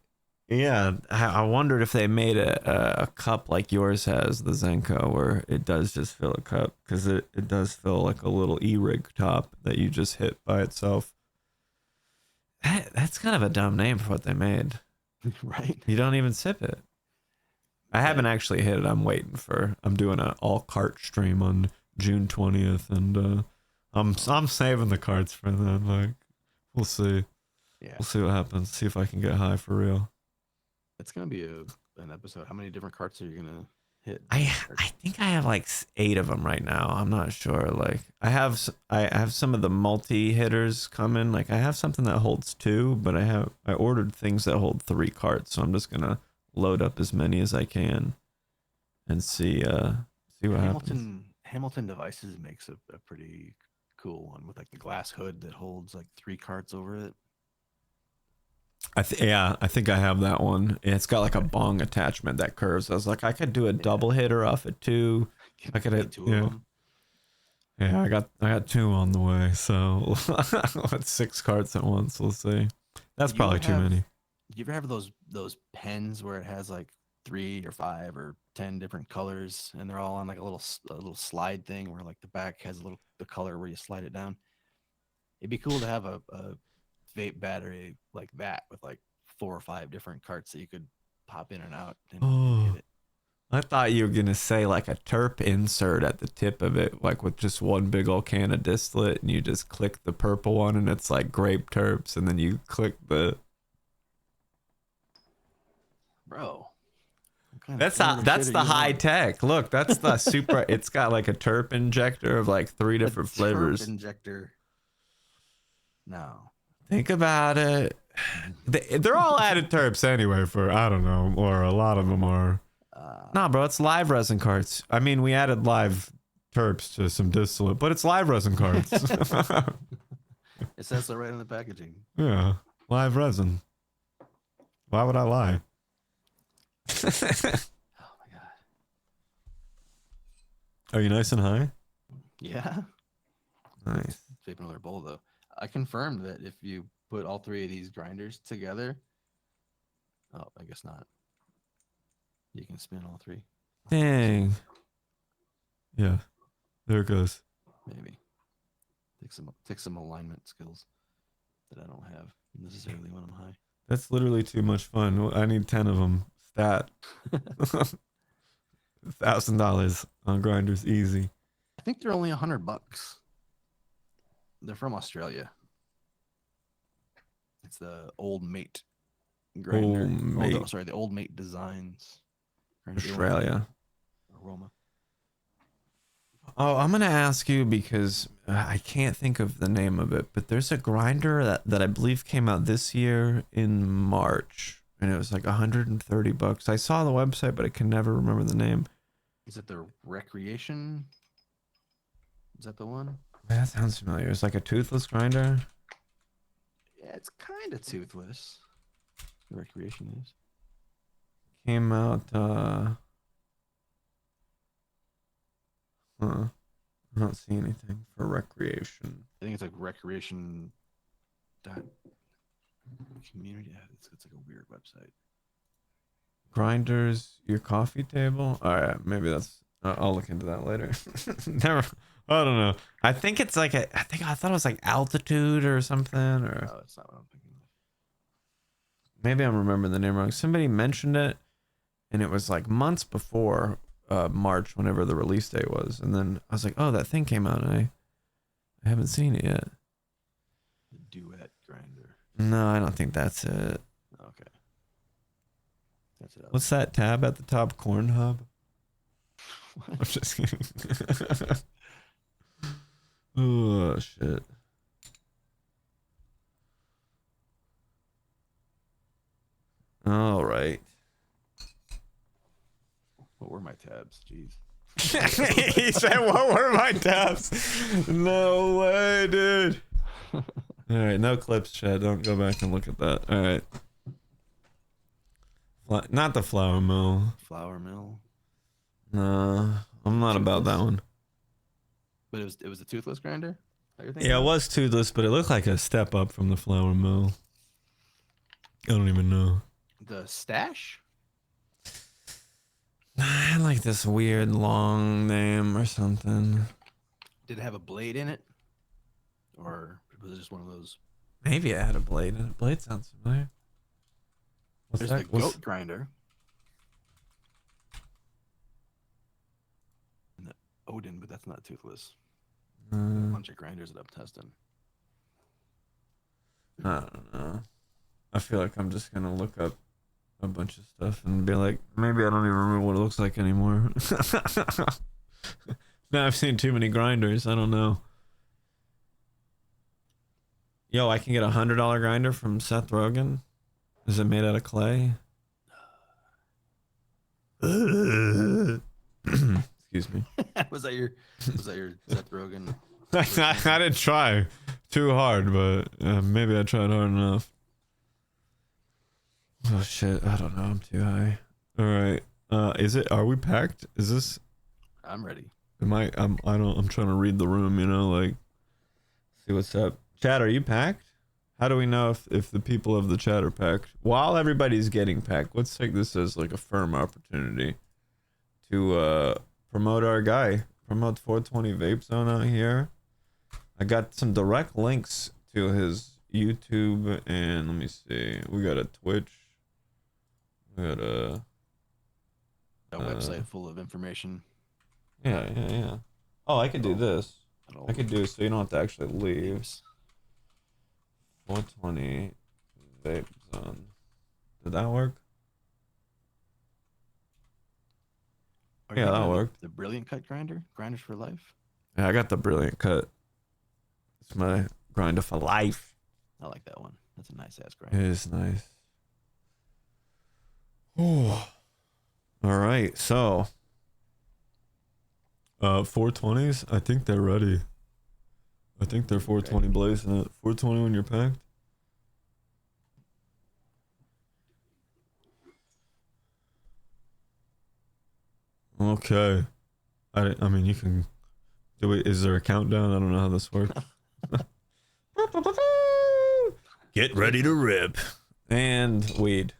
Yeah, I wondered if they made a cup like yours has, the Zenko, where it does just fill a cup, because it does fill like a little e-rig top that you just hit by itself. That's kind of a dumb name for what they made. Right? You don't even sip it. I Yeah. haven't actually hit it. I'm doing an all cart stream on June 20th, and I'm saving the carts for then. Like, we'll see. Yeah. We'll see what happens. See if I can get high for real. It's gonna be an episode. How many different carts are you gonna hit? I think I have like 8 of them right now. I'm not sure. Like I have some of the multi hitters coming. Like I have something that holds 2, but I ordered things that hold 3 carts. So I'm just gonna load up as many as I can and see what happens. Hamilton Devices makes a pretty cool one with like the glass hood that holds like 3 carts over it. I think I have that one. It's got like a bong attachment that curves. I was like, I could do a double hitter off at 2. I could Get hit, two of yeah. them. Yeah, I got 2 on the way, so that's 6 carts at once. We'll see. That's Do you ever probably too have many. do you ever have those pens where it has like 3 or 5 or 10 different colors and they're all on like a little slide thing where like the back has the color where you slide it down? It'd be cool to have a vape battery like that with like 4 or 5 different carts that you could pop in and out and hit Oh, it. I thought you were gonna say like a terp insert at the tip of it, like with just one big old can of distillate, and you just click the purple one, and it's like grape terps, and then you click the. Bro, what kind of That's primitive shit that's are the you high on? tech. Look, that's the super. It's got like a terp injector of like 3 A different terp flavors. injector. No. Think about it. They're all added terps anyway. For I don't know, or a lot of them are. Nah, bro, it's live resin carts. I mean, we added live terps to some distillate, but it's live resin carts. It says so right in the packaging. Yeah, live resin. Why would I lie? Oh my god. Are you nice and high? Yeah. Nice. Vape another bowl though. I confirmed that if you put all three of these grinders together, oh, I guess not. You can spin all three. Dang. Yeah, there it goes. Maybe. Take some alignment skills that I don't have necessarily when I'm high. That's literally too much fun. I need 10 of them. Stat. $1,000 on grinders, easy. I think they're only $100. They're from Australia. It's the Old Mate grinder. Old Mate. Oh, sorry, the Old Mate Designs. Australia. Aroma. Oh, I'm gonna ask you because I can't think of the name of it, but there's a grinder that I believe came out this year in March, and it was like $130. I saw the website, but I can never remember the name. Is it the Recreation? Is that the one? That sounds familiar. It's like a toothless grinder. Yeah, it's kind of toothless. The Recreation is. Came out. I don't see anything for recreation. I think it's like Recreation. Community. Yeah, it's like a weird website. Grinders, your coffee table. All right, maybe that's. I'll look into that later. Never. I don't know. I think it's like I thought it was like altitude or something, or Oh, it's not what I'm thinking of. maybe I'm remembering the name wrong. Somebody mentioned it, and it was like months before March, whenever the release date was, and then I was like, oh, that thing came out, and I haven't seen it yet. The Duet grinder. No, I don't think that's it. Okay. That's it. What's that tab at the top? Corn Hub? I'm just kidding. Oh, shit. All right. What were my tabs? Jeez. He said, what were my tabs? No way, dude. All right, no clips, Chad. Don't go back and look at that. All right. Not the flour mill. Flour mill. No, I'm not about that one. But it was a toothless grinder? Yeah, it was toothless, but it looked like a step up from the flour mill. I don't even know. The Stash? I had like this weird long name or something. Did it have a blade in it? Or was it just one of those? Maybe it had a blade in it. Blade sounds familiar. What's There's that? the goat grinder. And the Odin, but that's not toothless. A bunch of grinders that I'm testing. I don't know. I feel like I'm just gonna look up a bunch of stuff and be like, maybe I don't even remember what it looks like anymore. Now I've seen too many grinders. I don't know. Yo, I can get $100 grinder from Seth Rogen. Is it made out of clay? Excuse me. was that your Seth Rogen? I didn't try too hard, but maybe I tried hard enough. Oh shit! I don't know. I'm too high. All right. Is it? Are we packed? Is this? I'm ready. Am I? I'm trying to read the room. You know, like see what's up. Chat, are you packed? How do we know if the people of the chat are packed? While everybody's getting packed, let's take this as like a firm opportunity to promote our guy. Promote 420VapeZone out here. I got some direct links to his YouTube and let me see. We got a Twitch. We got a website full of information. Yeah. Oh, I could do this. I could do it so you don't have to actually leave. 420 vape zone. Did that work? Yeah, that worked. The Brilliant Cut grinder? Grinders for life? Yeah, I got the Brilliant Cut. It's my grinder for life. I like that one. That's a nice ass grinder. It is nice. Oh. All right, so 420s. I think they're ready. I think they're 420 Ready. blazing it. 420 when you're packed. Okay. I mean, you can do it. Is there a countdown? I don't know how this works. Get ready to rip. And weed.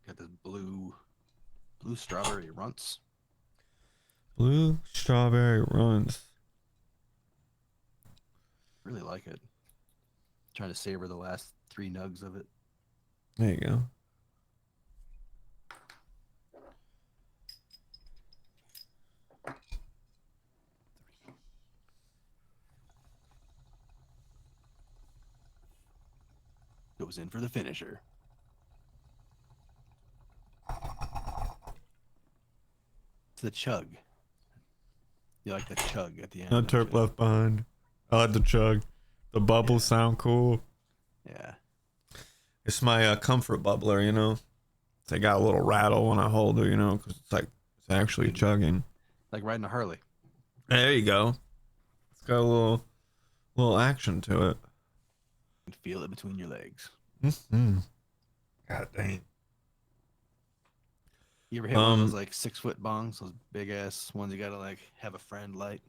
Got this blue strawberry runts. Blue strawberry runs. Really like it. Trying to savor the last 3 nugs of it. There you go. Goes in for the finisher. It's the chug. You like the chug at the end. No Don't terp you? left behind. I like the chug. The bubbles sound cool. Yeah. It's my comfort bubbler, you know. They got a little rattle when I hold it, you know, because it's like it's actually chugging. Like riding a Harley. There you go. It's got a little action to it. You can feel it between your legs. Mm-hmm. God dang. You ever hit one of those like 6-foot bongs, those big ass ones you gotta like have a friend light?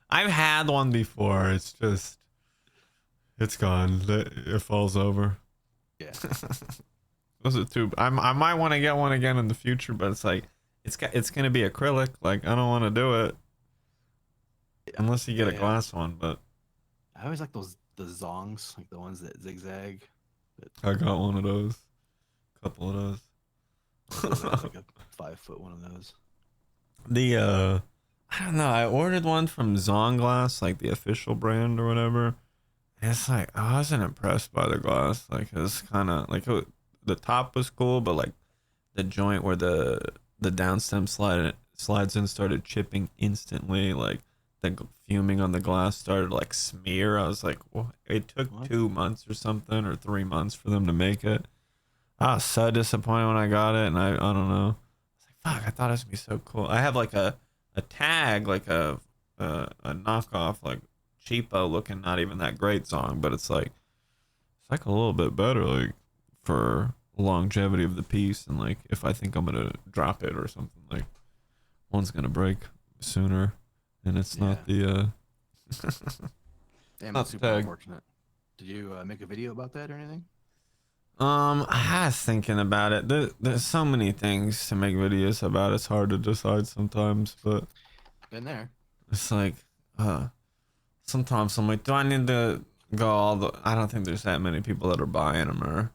I've had one before. It's just, it's gone. It falls over. Yeah. Those are too. I might want to get one again in the future, but it's like it's gonna be acrylic. Like I don't want to do it unless you get a Yeah. glass one. But I always like the zongs, like the ones that zigzag. But I got one of those. A couple of those. like a 5-foot one of those. The I don't know. I ordered one from Zonglass, like the official brand or whatever. And it's like I wasn't impressed by the glass. Like it's kind of like the top was cool, but like the joint where the downstem slides in started chipping instantly. Like the fuming on the glass started like smear. I was like, well, it took What? 2 months or something or 3 months for them to make it. I was so disappointed when I got it, and I don't know. I was like, fuck, I thought it was gonna be so cool. I have like a tag, like a knockoff, like cheapo looking, not even that great song, but it's like a little bit better, like for longevity of the piece, and like if I think I'm gonna drop it or something, like one's gonna break sooner, and it's not the Damn, not that's the super tag. unfortunate. Did you make a video about that or anything? I was thinking about it. There's so many things to make videos about. It's hard to decide sometimes, but Been there. it's like, sometimes I'm like, do I need to go all the? I don't think there's that many people that are buying them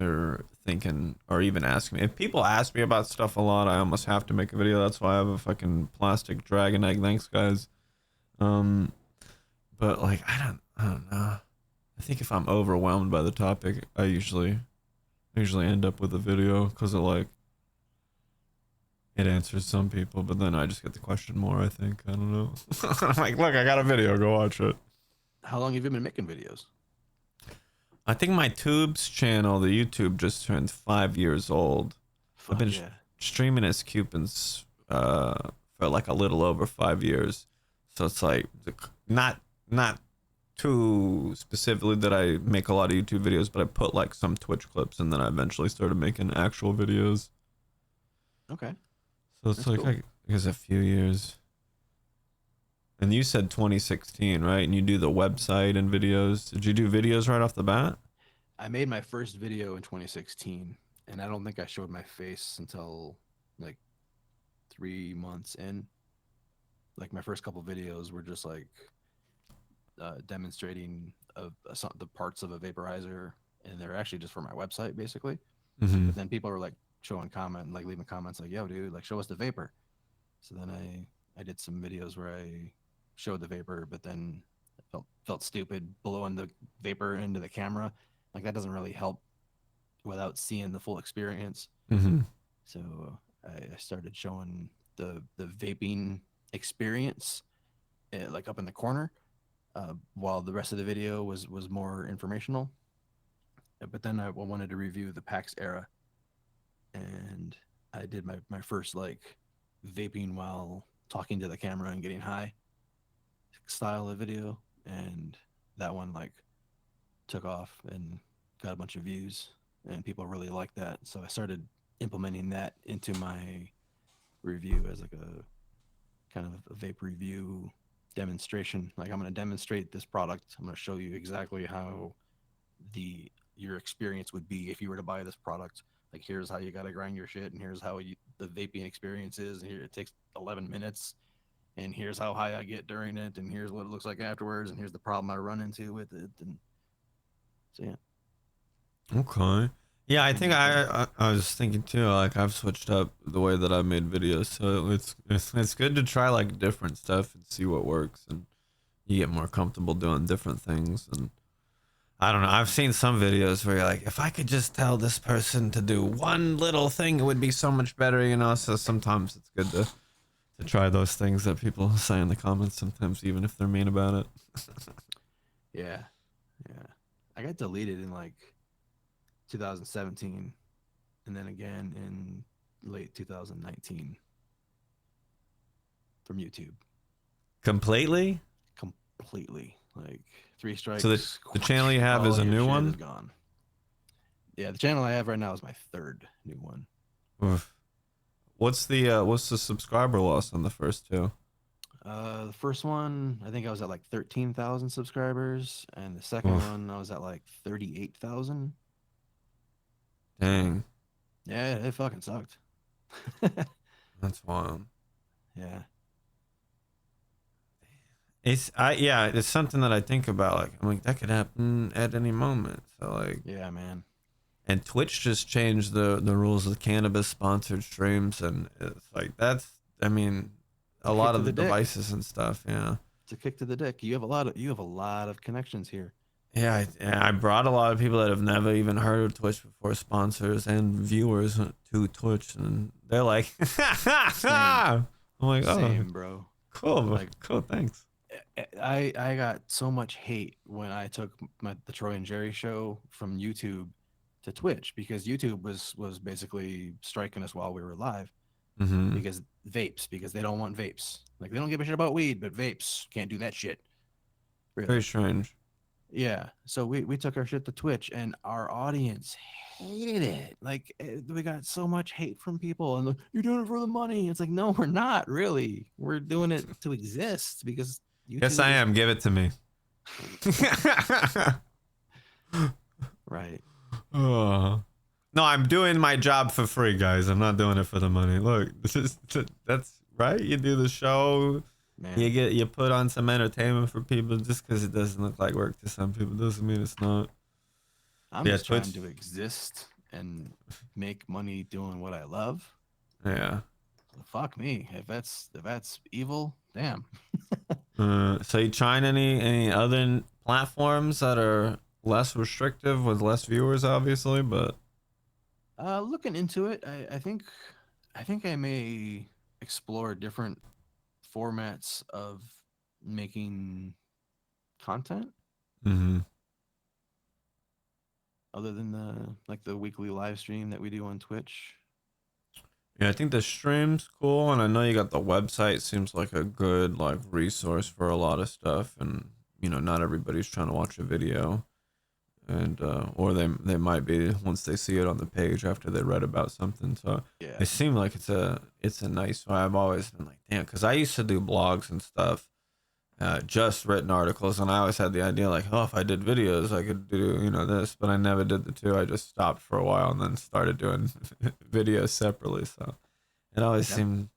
or thinking or even asking me. If people ask me about stuff a lot, I almost have to make a video. That's why I have a fucking plastic dragon egg. Thanks, guys. Um, but like, I don't know. I think if I'm overwhelmed by the topic, I usually end up with a video because it answers some people, but then I just get the question more. I think I don't know. I'm like, look, I got a video. Go watch it. How long have you been making videos? I think my Tubes channel, the YouTube, just turned 5 years old. I've Fuck been yeah. streaming as Cupins for like a little over 5 years, so it's like not too specifically that I make a lot of YouTube videos, but I put like some Twitch clips, and then I eventually started making actual videos. Okay. So it's That's like cool. I guess a few years. And you said 2016, right? And you do the website and videos. Did you do videos right off the bat? I made my first video in 2016, and I don't think I showed my face until like 3 months in. Like my first couple videos were just like demonstrating the parts of a vaporizer, and they're actually just for my website basically. Mm-hmm. But then people are like showing comment, like leaving comments like, "Yo, dude, like show us the vapor." So then I did some videos where I showed the vapor, but then felt stupid blowing the vapor into the camera. Like that doesn't really help without seeing the full experience. Mm-hmm. So I started showing the vaping experience, like up in the corner, while the rest of the video was more informational. But then I wanted to review the PAX era, and I did my first like vaping while talking to the camera and getting high style of video, and that one like took off and got a bunch of views, and people really liked that. So I started implementing that into my review as like a kind of a vape review demonstration. Like I'm going to demonstrate this product. I'm going to show you exactly how your experience would be if you were to buy this product. Like here's how you got to grind your shit, and here's how the vaping experience is. And here it takes 11 minutes, and here's how high I get during it, and here's what it looks like afterwards, and here's the problem I run into with it. And so yeah. Okay. Yeah, I think Mhm. I was thinking too. Like I've switched up the way that I made videos, so it's good to try like different stuff and see what works, and you get more comfortable doing different things. And I don't know. I've seen some videos where you're like, if I could just tell this person to do one little thing, it would be so much better, you know. So sometimes it's good to try those things that people say in the comments. Sometimes even if they're mean about it. Yeah, yeah. I got deleted in like 2017, and then again in late 2019 from YouTube. Completely. Completely, like three So strikes. the channel you have is All a your new shit is one. gone. Yeah, the channel I have right now is my third new one. Oof. What's the subscriber loss on the first two? The first one, I think I was at like 13,000 subscribers, and the second Oof. one, I was at like 38,000. So, Dang, yeah, it fucking sucked. that's wild. Yeah. It's something that I think about. Like I'm like that could happen at any moment. So like, Yeah, man. and Twitch just changed the rules of cannabis sponsored streams, and it's like that's I mean, It's a a kick lot to of the the dick. devices and stuff. Yeah. It's a kick to the dick. You have a lot of connections here. Yeah, I brought a lot of people that have never even heard of Twitch before, sponsors and viewers to Twitch, and they're like, Same. I'm like, oh, Same, bro. cool, Like cool, thanks. I got so much hate when I took the Troy and Jerry show from YouTube to Twitch, because YouTube was basically striking us while we were live, Mm-hmm. because they don't want vapes. Like they don't give a shit about weed, but vapes can't do that shit. Very Really. strange. Yeah. So we took our shit to Twitch, and our audience hated it. Like we got so much hate from people, and like, you're doing it for the money. It's like, no, we're not really. We're doing it to exist because Yes, YouTube I is am. Give it to me. right. Oh. No, I'm doing my job for free, guys. I'm not doing it for the money. Look, that's right. You do the show, Man, you put on some entertainment for people. Just because it doesn't look like work to some people doesn't mean it's not. I'm Yeah, just trying Twitch. to exist and make money doing what I love. Yeah. So fuck me. If that's evil, damn. So you trying any other platforms that are less restrictive with less viewers, obviously, but Looking into it, I think I may explore different formats of making content hmm other than the weekly live stream that we do on Twitch. yeah, I think the stream's cool, and I know you got the website. Seems like a good like resource for a lot of stuff, and not everybody's trying to watch a video, and or they might be once they see it on the page after they read about something. So Yeah. it seemed like it's a nice. I've always been like, damn, because I used to do blogs and stuff, just written articles, and I always had the idea like, oh, if I did videos, I could do this, but I never did the two. I just stopped for a while and then started doing videos separately. So it always Yep. seemed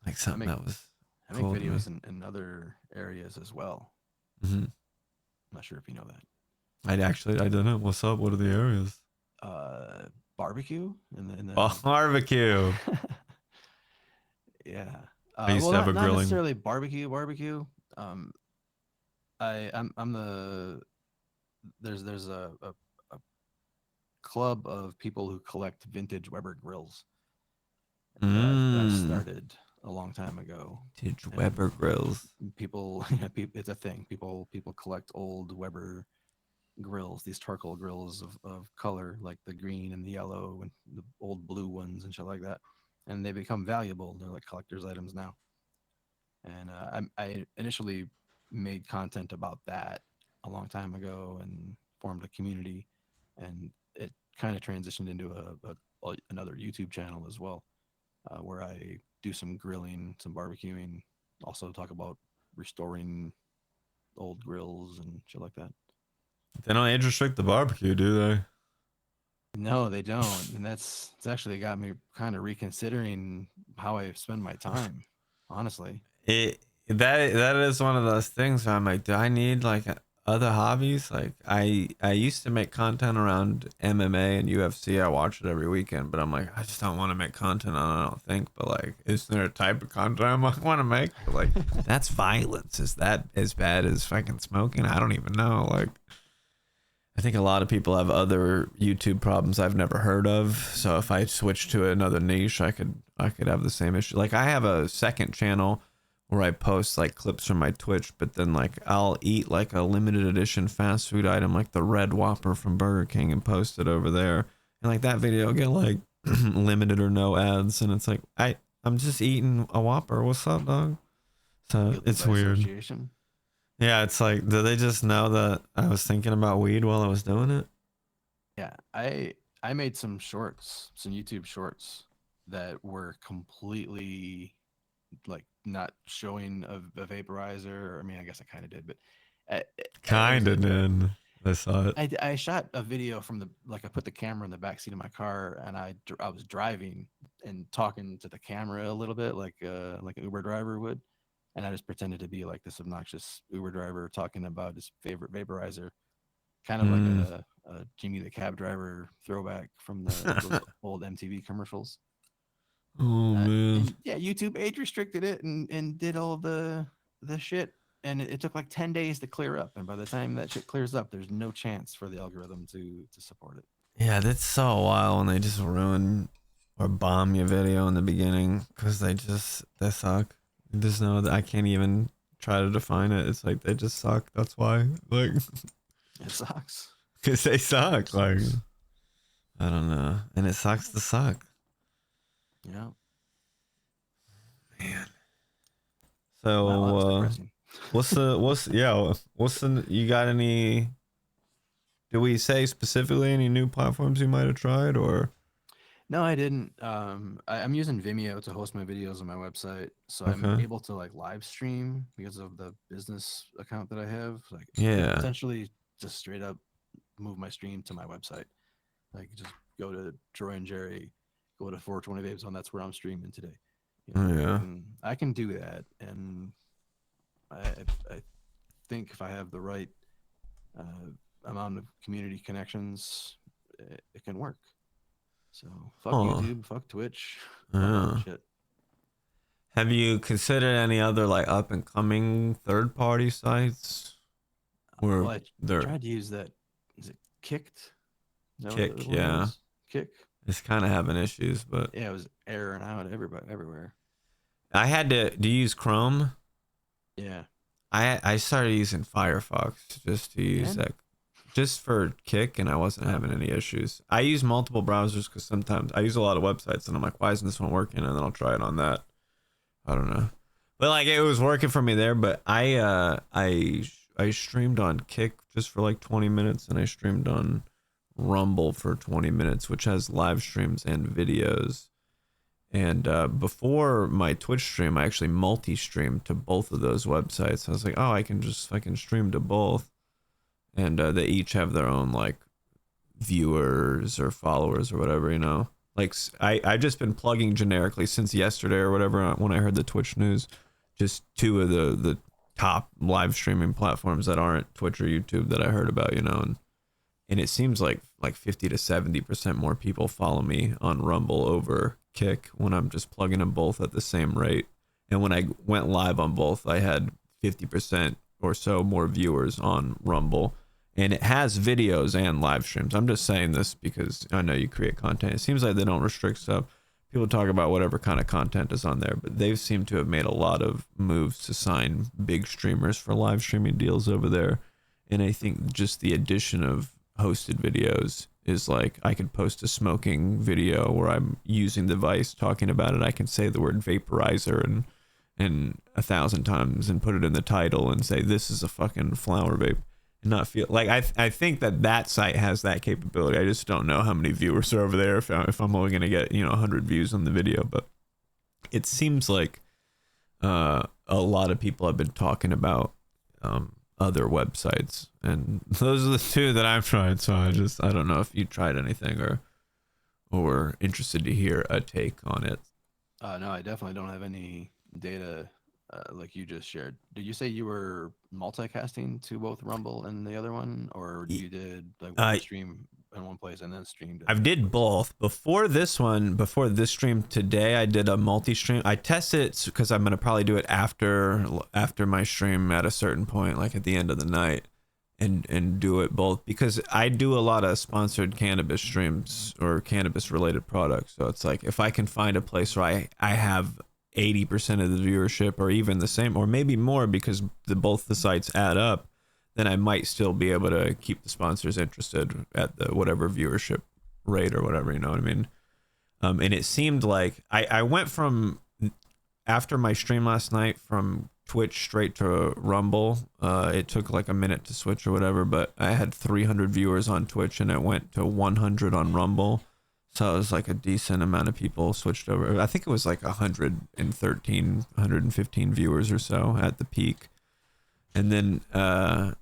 like I something make that was I make cool to me. videos in other areas as well. hmm I'm not sure if you know that. I don't know. What's up? What are the areas? uh Barbecue in Barbecue. the yeah. I used Well, to have a not grilling. necessarily barbecue. Um, I'm the there's a club of people who collect vintage Weber grills that started a long time ago. Vintage And Weber grills. people, it's a thing. People collect old Weber grills, these charcoal grills of color, like the green and the yellow and the old blue ones and shit like that. And they become valuable. They're like collector's items now. And I initially made content about that a long time ago and formed a community, and it kind of transitioned into another YouTube channel as well, where I do some grilling, some barbecuing, also talk about restoring old grills and shit like that. They don't age restrict the barbecue, do they? No, they don't, and it's actually got me kind of reconsidering how I spend my time, honestly. That is one of those things where I'm like, do I need like other hobbies? Like I used to make content around MMA and UFC. I watch it every weekend, but I'm like, I just don't want to make content on it, I don't think. But like, is there a type of content I want to make? But like, that's violence. Is that as bad as fucking smoking? I don't even know. Like, I think a lot of people have other YouTube problems I've never heard of. So if I switch to another niche, I could have the same issue. Like I have a second channel where I post like clips from my Twitch, but then like I'll eat like a limited edition fast food item like the Red Whopper from Burger King and post it over there. And like that video will get like limited or no ads, and it's like I'm just eating a Whopper. What's up, dog? So Guilty it's by weird. association. Yeah, it's like, do they just know that I was thinking about weed while I was doing it? Yeah, I made some shorts, some YouTube shorts that were completely like not showing a vaporizer. I mean, I guess I kind of did, but Kind of did. I saw it. I shot a video from the like I put the camera in the back seat of my car, and I was driving and talking to the camera a little bit like an Uber driver would, and I just pretended to be like this obnoxious Uber driver talking about his favorite vaporizer, kind of like a Jimmy the cab driver throwback from those old MTV commercials. Oh man. And yeah, YouTube age restricted it and did all the shit, and it took like 10 days to clear up. And by the time that shit clears up, there's no chance for the algorithm to support it. Yeah, that's so wild when they just ruin or bomb your video in the beginning because they suck. You just know that I can't even try to define it. It's like they just suck. That's why. Like it sucks. Because they suck. Like I don't know, and it sucks to suck. Yeah. Man. So Wow, what's the you got any, do we say specifically any new platforms you might have tried or? No, I didn't. I'm using Vimeo to host my videos on my website, so I'm able to like live stream because of the business account that I have. Like, yeah, potentially just straight up move my stream to my website. Like, just go to Troy and Jerry, go to 420VapeZone. That's where I'm streaming today. You know, yeah. I can do that, and I think if I have the right amount of community connections, it can work. So fuck YouTube, fuck Twitch, shit. Have you considered any other like up and coming third party sites? Well, I tried to use that. Is it Kicked? Kick, yeah. Kick. It's kind of having issues, but yeah, it was erroring out everywhere. I had to. Do you use Chrome? Yeah. I started using Firefox just to use that, just for Kick, and I wasn't having any issues. I use multiple browsers because sometimes I use a lot of websites, and I'm like, why isn't this one working? And then I'll try it on that. I don't know, but like it was working for me there. But I streamed on Kick just for like 20 minutes, and I streamed on Rumble for 20 minutes, which has live streams and videos. And before my Twitch stream, I actually multi-streamed to both of those websites. I was like, oh, I can stream to both. And they each have their own like viewers or followers or whatever, you know. Like I just been plugging generically since yesterday or whatever when I heard the Twitch news, just two of the top live streaming platforms that aren't Twitch or YouTube that I heard about, you know. And it seems like 50 to 70% more people follow me on Rumble over Kick when I'm just plugging them both at the same rate. And when I went live on both, I had 50% or so more viewers on Rumble, and it has videos and live streams. I'm just saying this because I know you create content. It seems like they don't restrict stuff. People talk about whatever kind of content is on there, but they seem to have made a lot of moves to sign big streamers for live streaming deals over there. And I think just the addition of hosted videos is like, I could post a smoking video where I'm using the device talking about it. I can say the word vaporizer and 1,000 times and put it in the title and say, this is a fucking flower vape. Not feel like I think that site has that capability. I just don't know how many viewers are over there if I'm only gonna get 100 views on the video, but it seems like a lot of people have been talking about other websites, and those are the two that I've tried. So I don't know if you tried anything or interested to hear a take on it. No, I definitely don't have any data like you just shared. Did you say you were multicasting to both Rumble and the other one, or you did like one stream in one place and then streamed? I did both. Before this stream today, I did a multi-stream. I tested it because I'm gonna probably do it after my stream at a certain point, like at the end of the night, and do it both, because I do a lot of sponsored cannabis streams or cannabis related products. So it's like, if I can find a place where I have 80% of the viewership, or even the same, or maybe more, because both the sites add up, then I might still be able to keep the sponsors interested at the whatever viewership rate or whatever, you know what I mean? And it seemed like I went from, after my stream last night, from Twitch straight to Rumble. It took like a minute to switch or whatever, but I had 300 viewers on Twitch and it went to 100 on Rumble. So it was like a decent amount of people switched over. I think it was like 115 viewers or so at the peak. And then I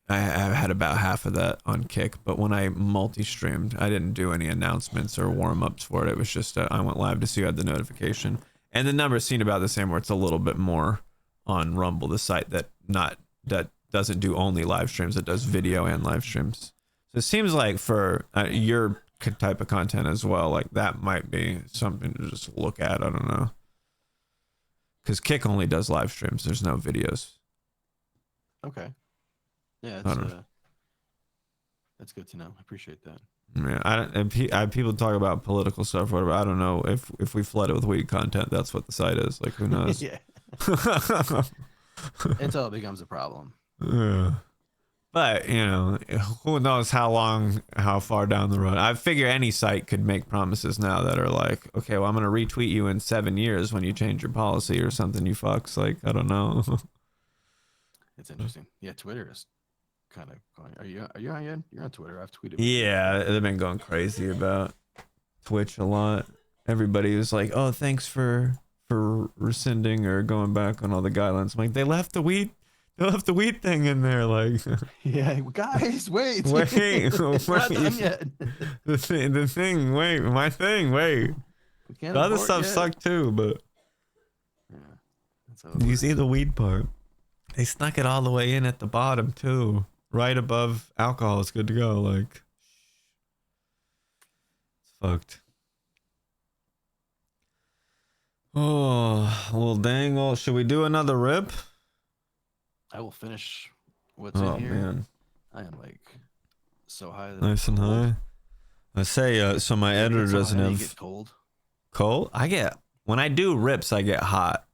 had about half of that on Kick. But when I multi-streamed, I didn't do any announcements or warm-ups for it. It was just I went live to see who had the notification. And the numbers seemed about the same, where it's a little bit more on Rumble, the site that doesn't do only live streams, it does video and live streams. So it seems like for your type of content as well, like that might be something to just look at. I don't know, because Kick only does live streams, there's no videos. Okay, yeah, that's good to know. I appreciate that. Yeah, people talk about political stuff or whatever. I don't know if we flood it with weed content, that's what the site is. Like, who knows? Yeah. Until it becomes a problem. Yeah. But, who knows how far down the road. I figure any site could make promises now that are like, okay, well, I'm going to retweet you in 7 years when you change your policy or something, you fucks. Like, I don't know. It's interesting. Yeah, Twitter is kind of going. Are you on yet? You're on Twitter. I've tweeted. Yeah, they've been going crazy about Twitch a lot. Everybody was like, oh, thanks for rescinding or going back on all the guidelines. I'm like, they left the weed thing in there, like. Yeah, guys, wait. It's not done yet. the thing, wait. The other stuff sucked too, but yeah, you see the weed part. They snuck it all the way in at the bottom too, right above alcohol. It's good to go. Like, it's fucked. Oh, well, dang. Well, should we do another rip? I will finish what's in here. Man. I am like so high. Nice and high. I say, so my editor doesn't have. Get cold? Cold? When I do rips, I get hot.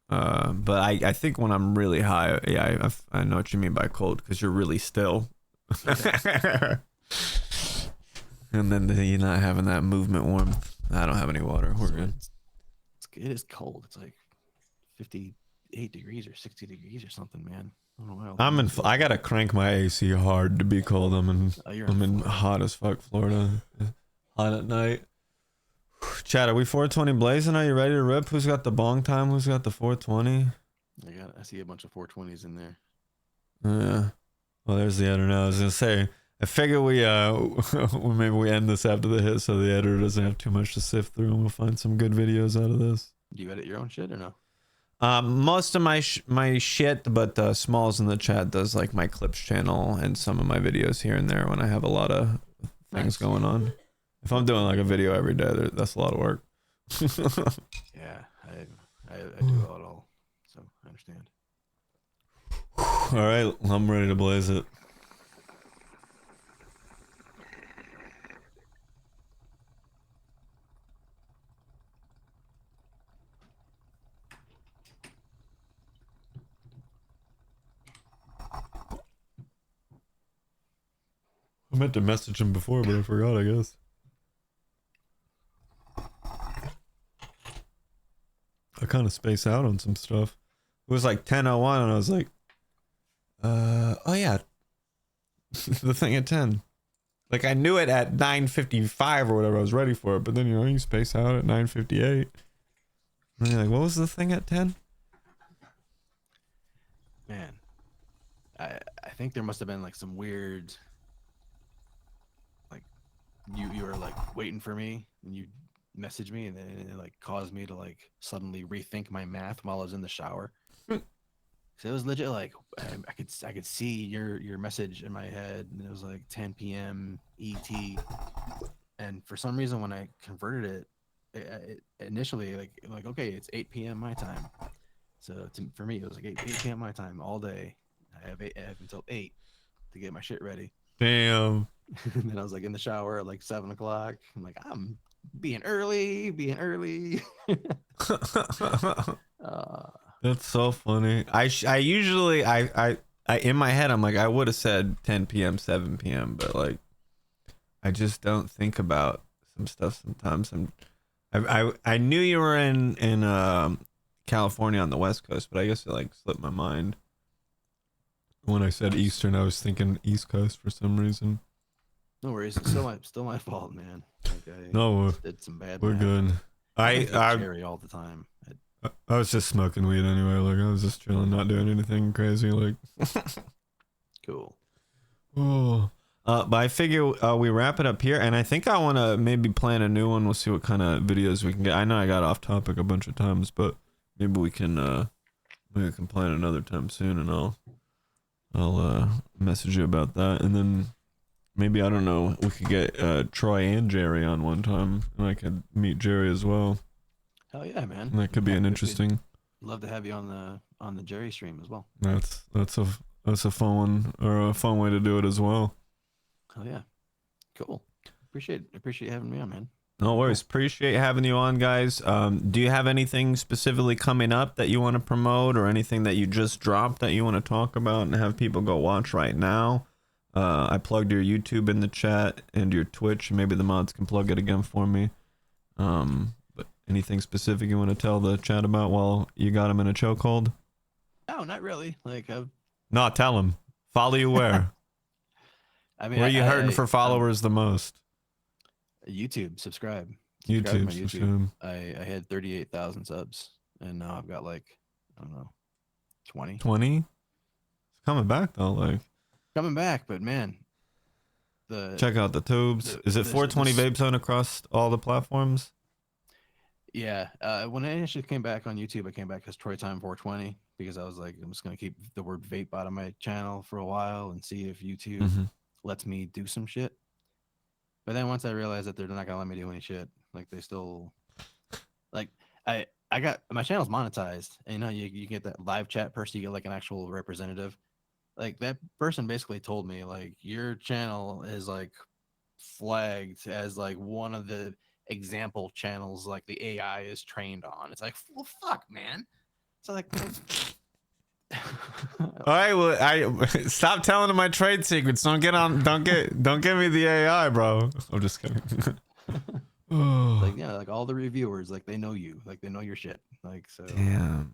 But I think when I'm really high, yeah, I know what you mean by cold, because you're really still. Okay. And then you're not having that movement warmth. I don't have any water. We're good. It is cold. It's like 58 degrees or 60 degrees or something, man. I don't know. I gotta crank my AC hard to be cold. I'm in hot as fuck Florida. Hot at night. Chad, are we 420 blazing? Are you ready to rip? Who's got the bong time? Who's got the 420? I see a bunch of 420s in there. Yeah. Well, there's the editor now. I was gonna say, I figure we maybe we end this after the hit so the editor doesn't have too much to sift through, and we'll find some good videos out of this. Do you edit your own shit or no? Most of my shit, but Smalls in the chat does like my clips channel and some of my videos here and there when I have a lot of things going on. If I'm doing like a video every day, that's a lot of work. Yeah, I do it all, so I understand. All right, I'm ready to blaze it. I meant to message him before, but I forgot, I guess. I kind of space out on some stuff. It was like 10:01 and I was like, oh yeah, the thing at 10. Like I knew it at 9:55 or whatever. I was ready for it, but then you space out at 9:58. And you're like, what was the thing at 10? Man, I think there must have been like some weird, like you were like waiting for me and you messaged me and then it like caused me to like suddenly rethink my math while I was in the shower. So it was legit like I could see your message in my head and it was like 10 p.m. ET, and for some reason when I converted it initially like okay, it's 8 p.m. my time. So for me it was like 8 p.m. my time all day. I have until 8 to get my shit ready. Damn. And then I was like in the shower at like 7 o'clock. I'm like, I'm being early. That's so funny. I usually I in my head I'm like I would have said 10 p.m. 7 p.m. but like I just don't think about some stuff sometimes. I knew you were in California on the West Coast, but I guess it like slipped my mind. When I said Eastern, I was thinking East Coast for some reason. No worries. It's still my fault, man. Like No, did some bad. we're math. good. I cherry all the time. I was just smoking weed anyway. Like I was just chilling, not doing anything crazy. Like Cool. oh, but I figure we wrap it up here, and I think I want to maybe plan a new one. We'll see what kind of videos we can get. I know I got off topic a bunch of times, but maybe we can plan another time soon, and I'll message you about that, and then maybe I don't know. We could get Troy and Jerry on one time, and I could meet Jerry as well. Hell yeah, man. And that could be an interesting. Love to have you on the Jerry stream as well. That's a fun one, or a fun way to do it as well. Hell yeah. Cool. Appreciate having me on, man. No worries. Appreciate having you on, guys. Do you have anything specifically coming up that you want to promote, or anything that you just dropped that you want to talk about and have people go watch right now? I plugged your YouTube in the chat and your Twitch. Maybe the mods can plug it again for me. But anything specific you want to tell the chat about while you got them in a chokehold? No, not really. Like No, tell them. Follow you where? I mean, where are you hurting for followers the most? YouTube. Subscribe YouTube. To my YouTube. I had 38,000 subs, and now I've got like, I don't know, 20. 20? It's coming back though. Like coming back, but man, check out the tubes. Is it 420VapeZone across all the platforms? Yeah. When I initially came back on YouTube, I came back as Troy Time 420 because I was like, I'm just gonna keep the word vape out of my channel for a while and see if YouTube lets me do some shit. But then once I realized that they're not gonna let me do any shit, like they still, like I got my channel's monetized, and you know you get that live chat person, you get like an actual representative. Like that person basically told me like your channel is like flagged as like one of the example channels like the AI is trained on. It's like, well, fuck, man. So like. All right, well, I stop telling them my trade secrets. Don't give me the AI, bro. I'm just kidding. Like yeah, like all the reviewers, like they know you, like they know your shit, like so. Damn.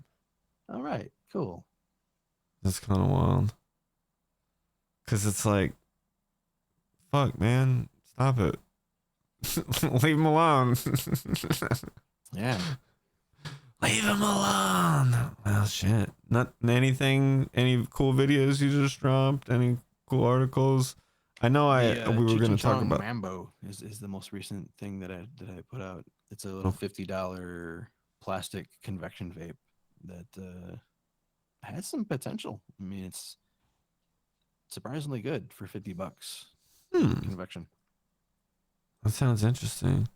All right, cool. That's kind of wild. Cause it's like, fuck, man, stop it. Leave him alone. Yeah. Leave him alone. Well, shit. Not anything. Any cool videos you just dropped? Any cool articles? I know we were going to talk about. Mambo is the most recent thing that I put out. It's a little $50 plastic convection vape that has some potential. I mean, it's surprisingly good for $50 convection. That sounds interesting.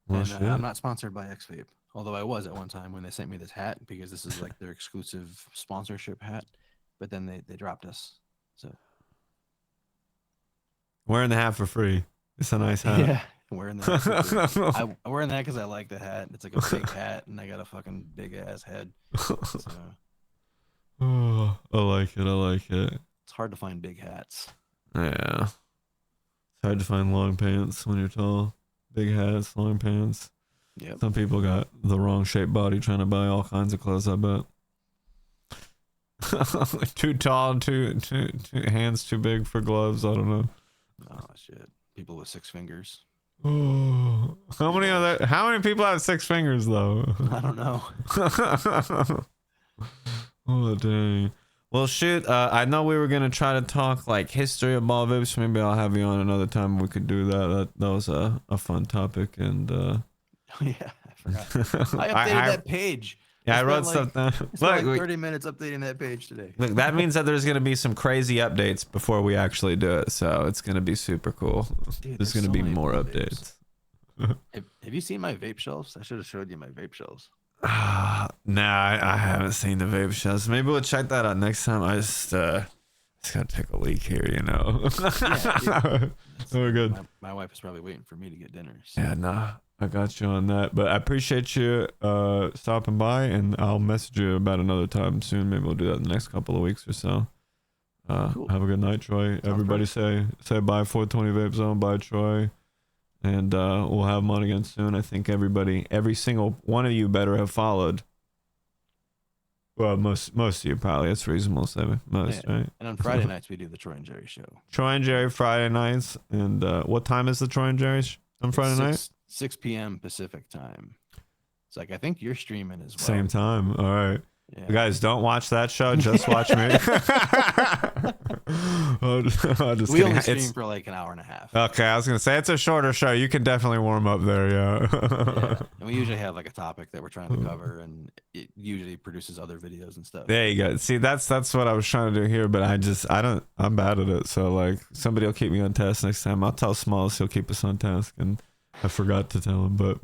Well, and I'm not sponsored by X-Vape, although I was at one time when they sent me this hat because this is like their exclusive sponsorship hat. but then they dropped us. So Wearing the hat for free. It's a nice hat. yeah, I'm wearing that. I'm wearing that because I like the hat. It's like a big hat, and I got a fucking big ass head. So Oh, I like it. I like it. it's hard to find big hats. Yeah. It's hard to find long pants when you're tall. Big hats, long pants. Yep. Some people got the wrong shaped body trying to buy all kinds of clothes, I bet. Too tall, too hands too big for gloves. I don't know. Oh shit. People with 6 fingers. Oh, how many people have 6 fingers though? I don't know. Oh dang. Well shoot, I know we were gonna try to talk like history of BallVapes. Maybe I'll have you on another time. We could do that. That was a fun topic, and Yeah, I forgot. I updated that page. Yeah, I wrote stuff down. It's like 30 minutes updating that page today. Look, that means that there's gonna be some crazy updates before we actually do it. So it's gonna be super cool. Dude, there's gonna be more updates. Have you seen my vape shelves? I should have showed you my vape shelves. Nah, I haven't seen the vape shelves. Maybe we'll check that out next time. I just gotta take a leak here, you know. Yeah, we're good. My wife is probably waiting for me to get dinner. So. Yeah, nah, I got you on that. But I appreciate you stopping by, and I'll message you about another time soon. Maybe we'll do that in the next couple of weeks or so. Cool. Have a good night, Troy. Sounds Everybody say bye 420VapeZone, bye Troy. And we'll have them on again soon. I think every single one of you better have followed. Well, most of you probably. It's reasonable to say most, yeah. Right? And on Friday nights we do the Troy and Jerry show. Troy and Jerry Friday nights. And what time is the Troy and Jerry on Friday night? 6 p.m. Pacific time. It's like I think you're streaming as well. Same time. All right. Yeah. You guys, don't watch that show. Just watch me. We only stream for like an hour and a half. Okay, I was gonna say it's a shorter show. You can definitely warm up there, yeah. Yeah. And we usually have like a topic that we're trying to cover, and it usually produces other videos and stuff. There you go. See, that's what I was trying to do here, but I'm bad at it. So like, somebody will keep me on task next time. I'll tell Smalls he'll keep us on task, and I forgot to tell him, but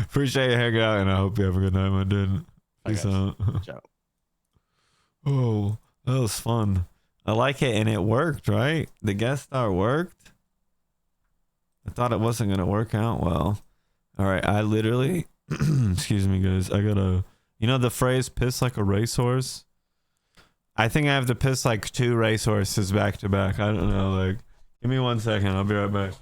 appreciate you hanging out, and I hope you have a good night, my dude. Peace out. Ciao. Oh, that was fun. I like it, and it worked, right? The guest star worked. I thought it wasn't gonna work out well. All right, I literally, excuse me, guys. I gotta, the phrase "piss like a racehorse." I think I have to piss like 2 racehorses back to back. I don't know. Like, give me 1 second. I'll be right back.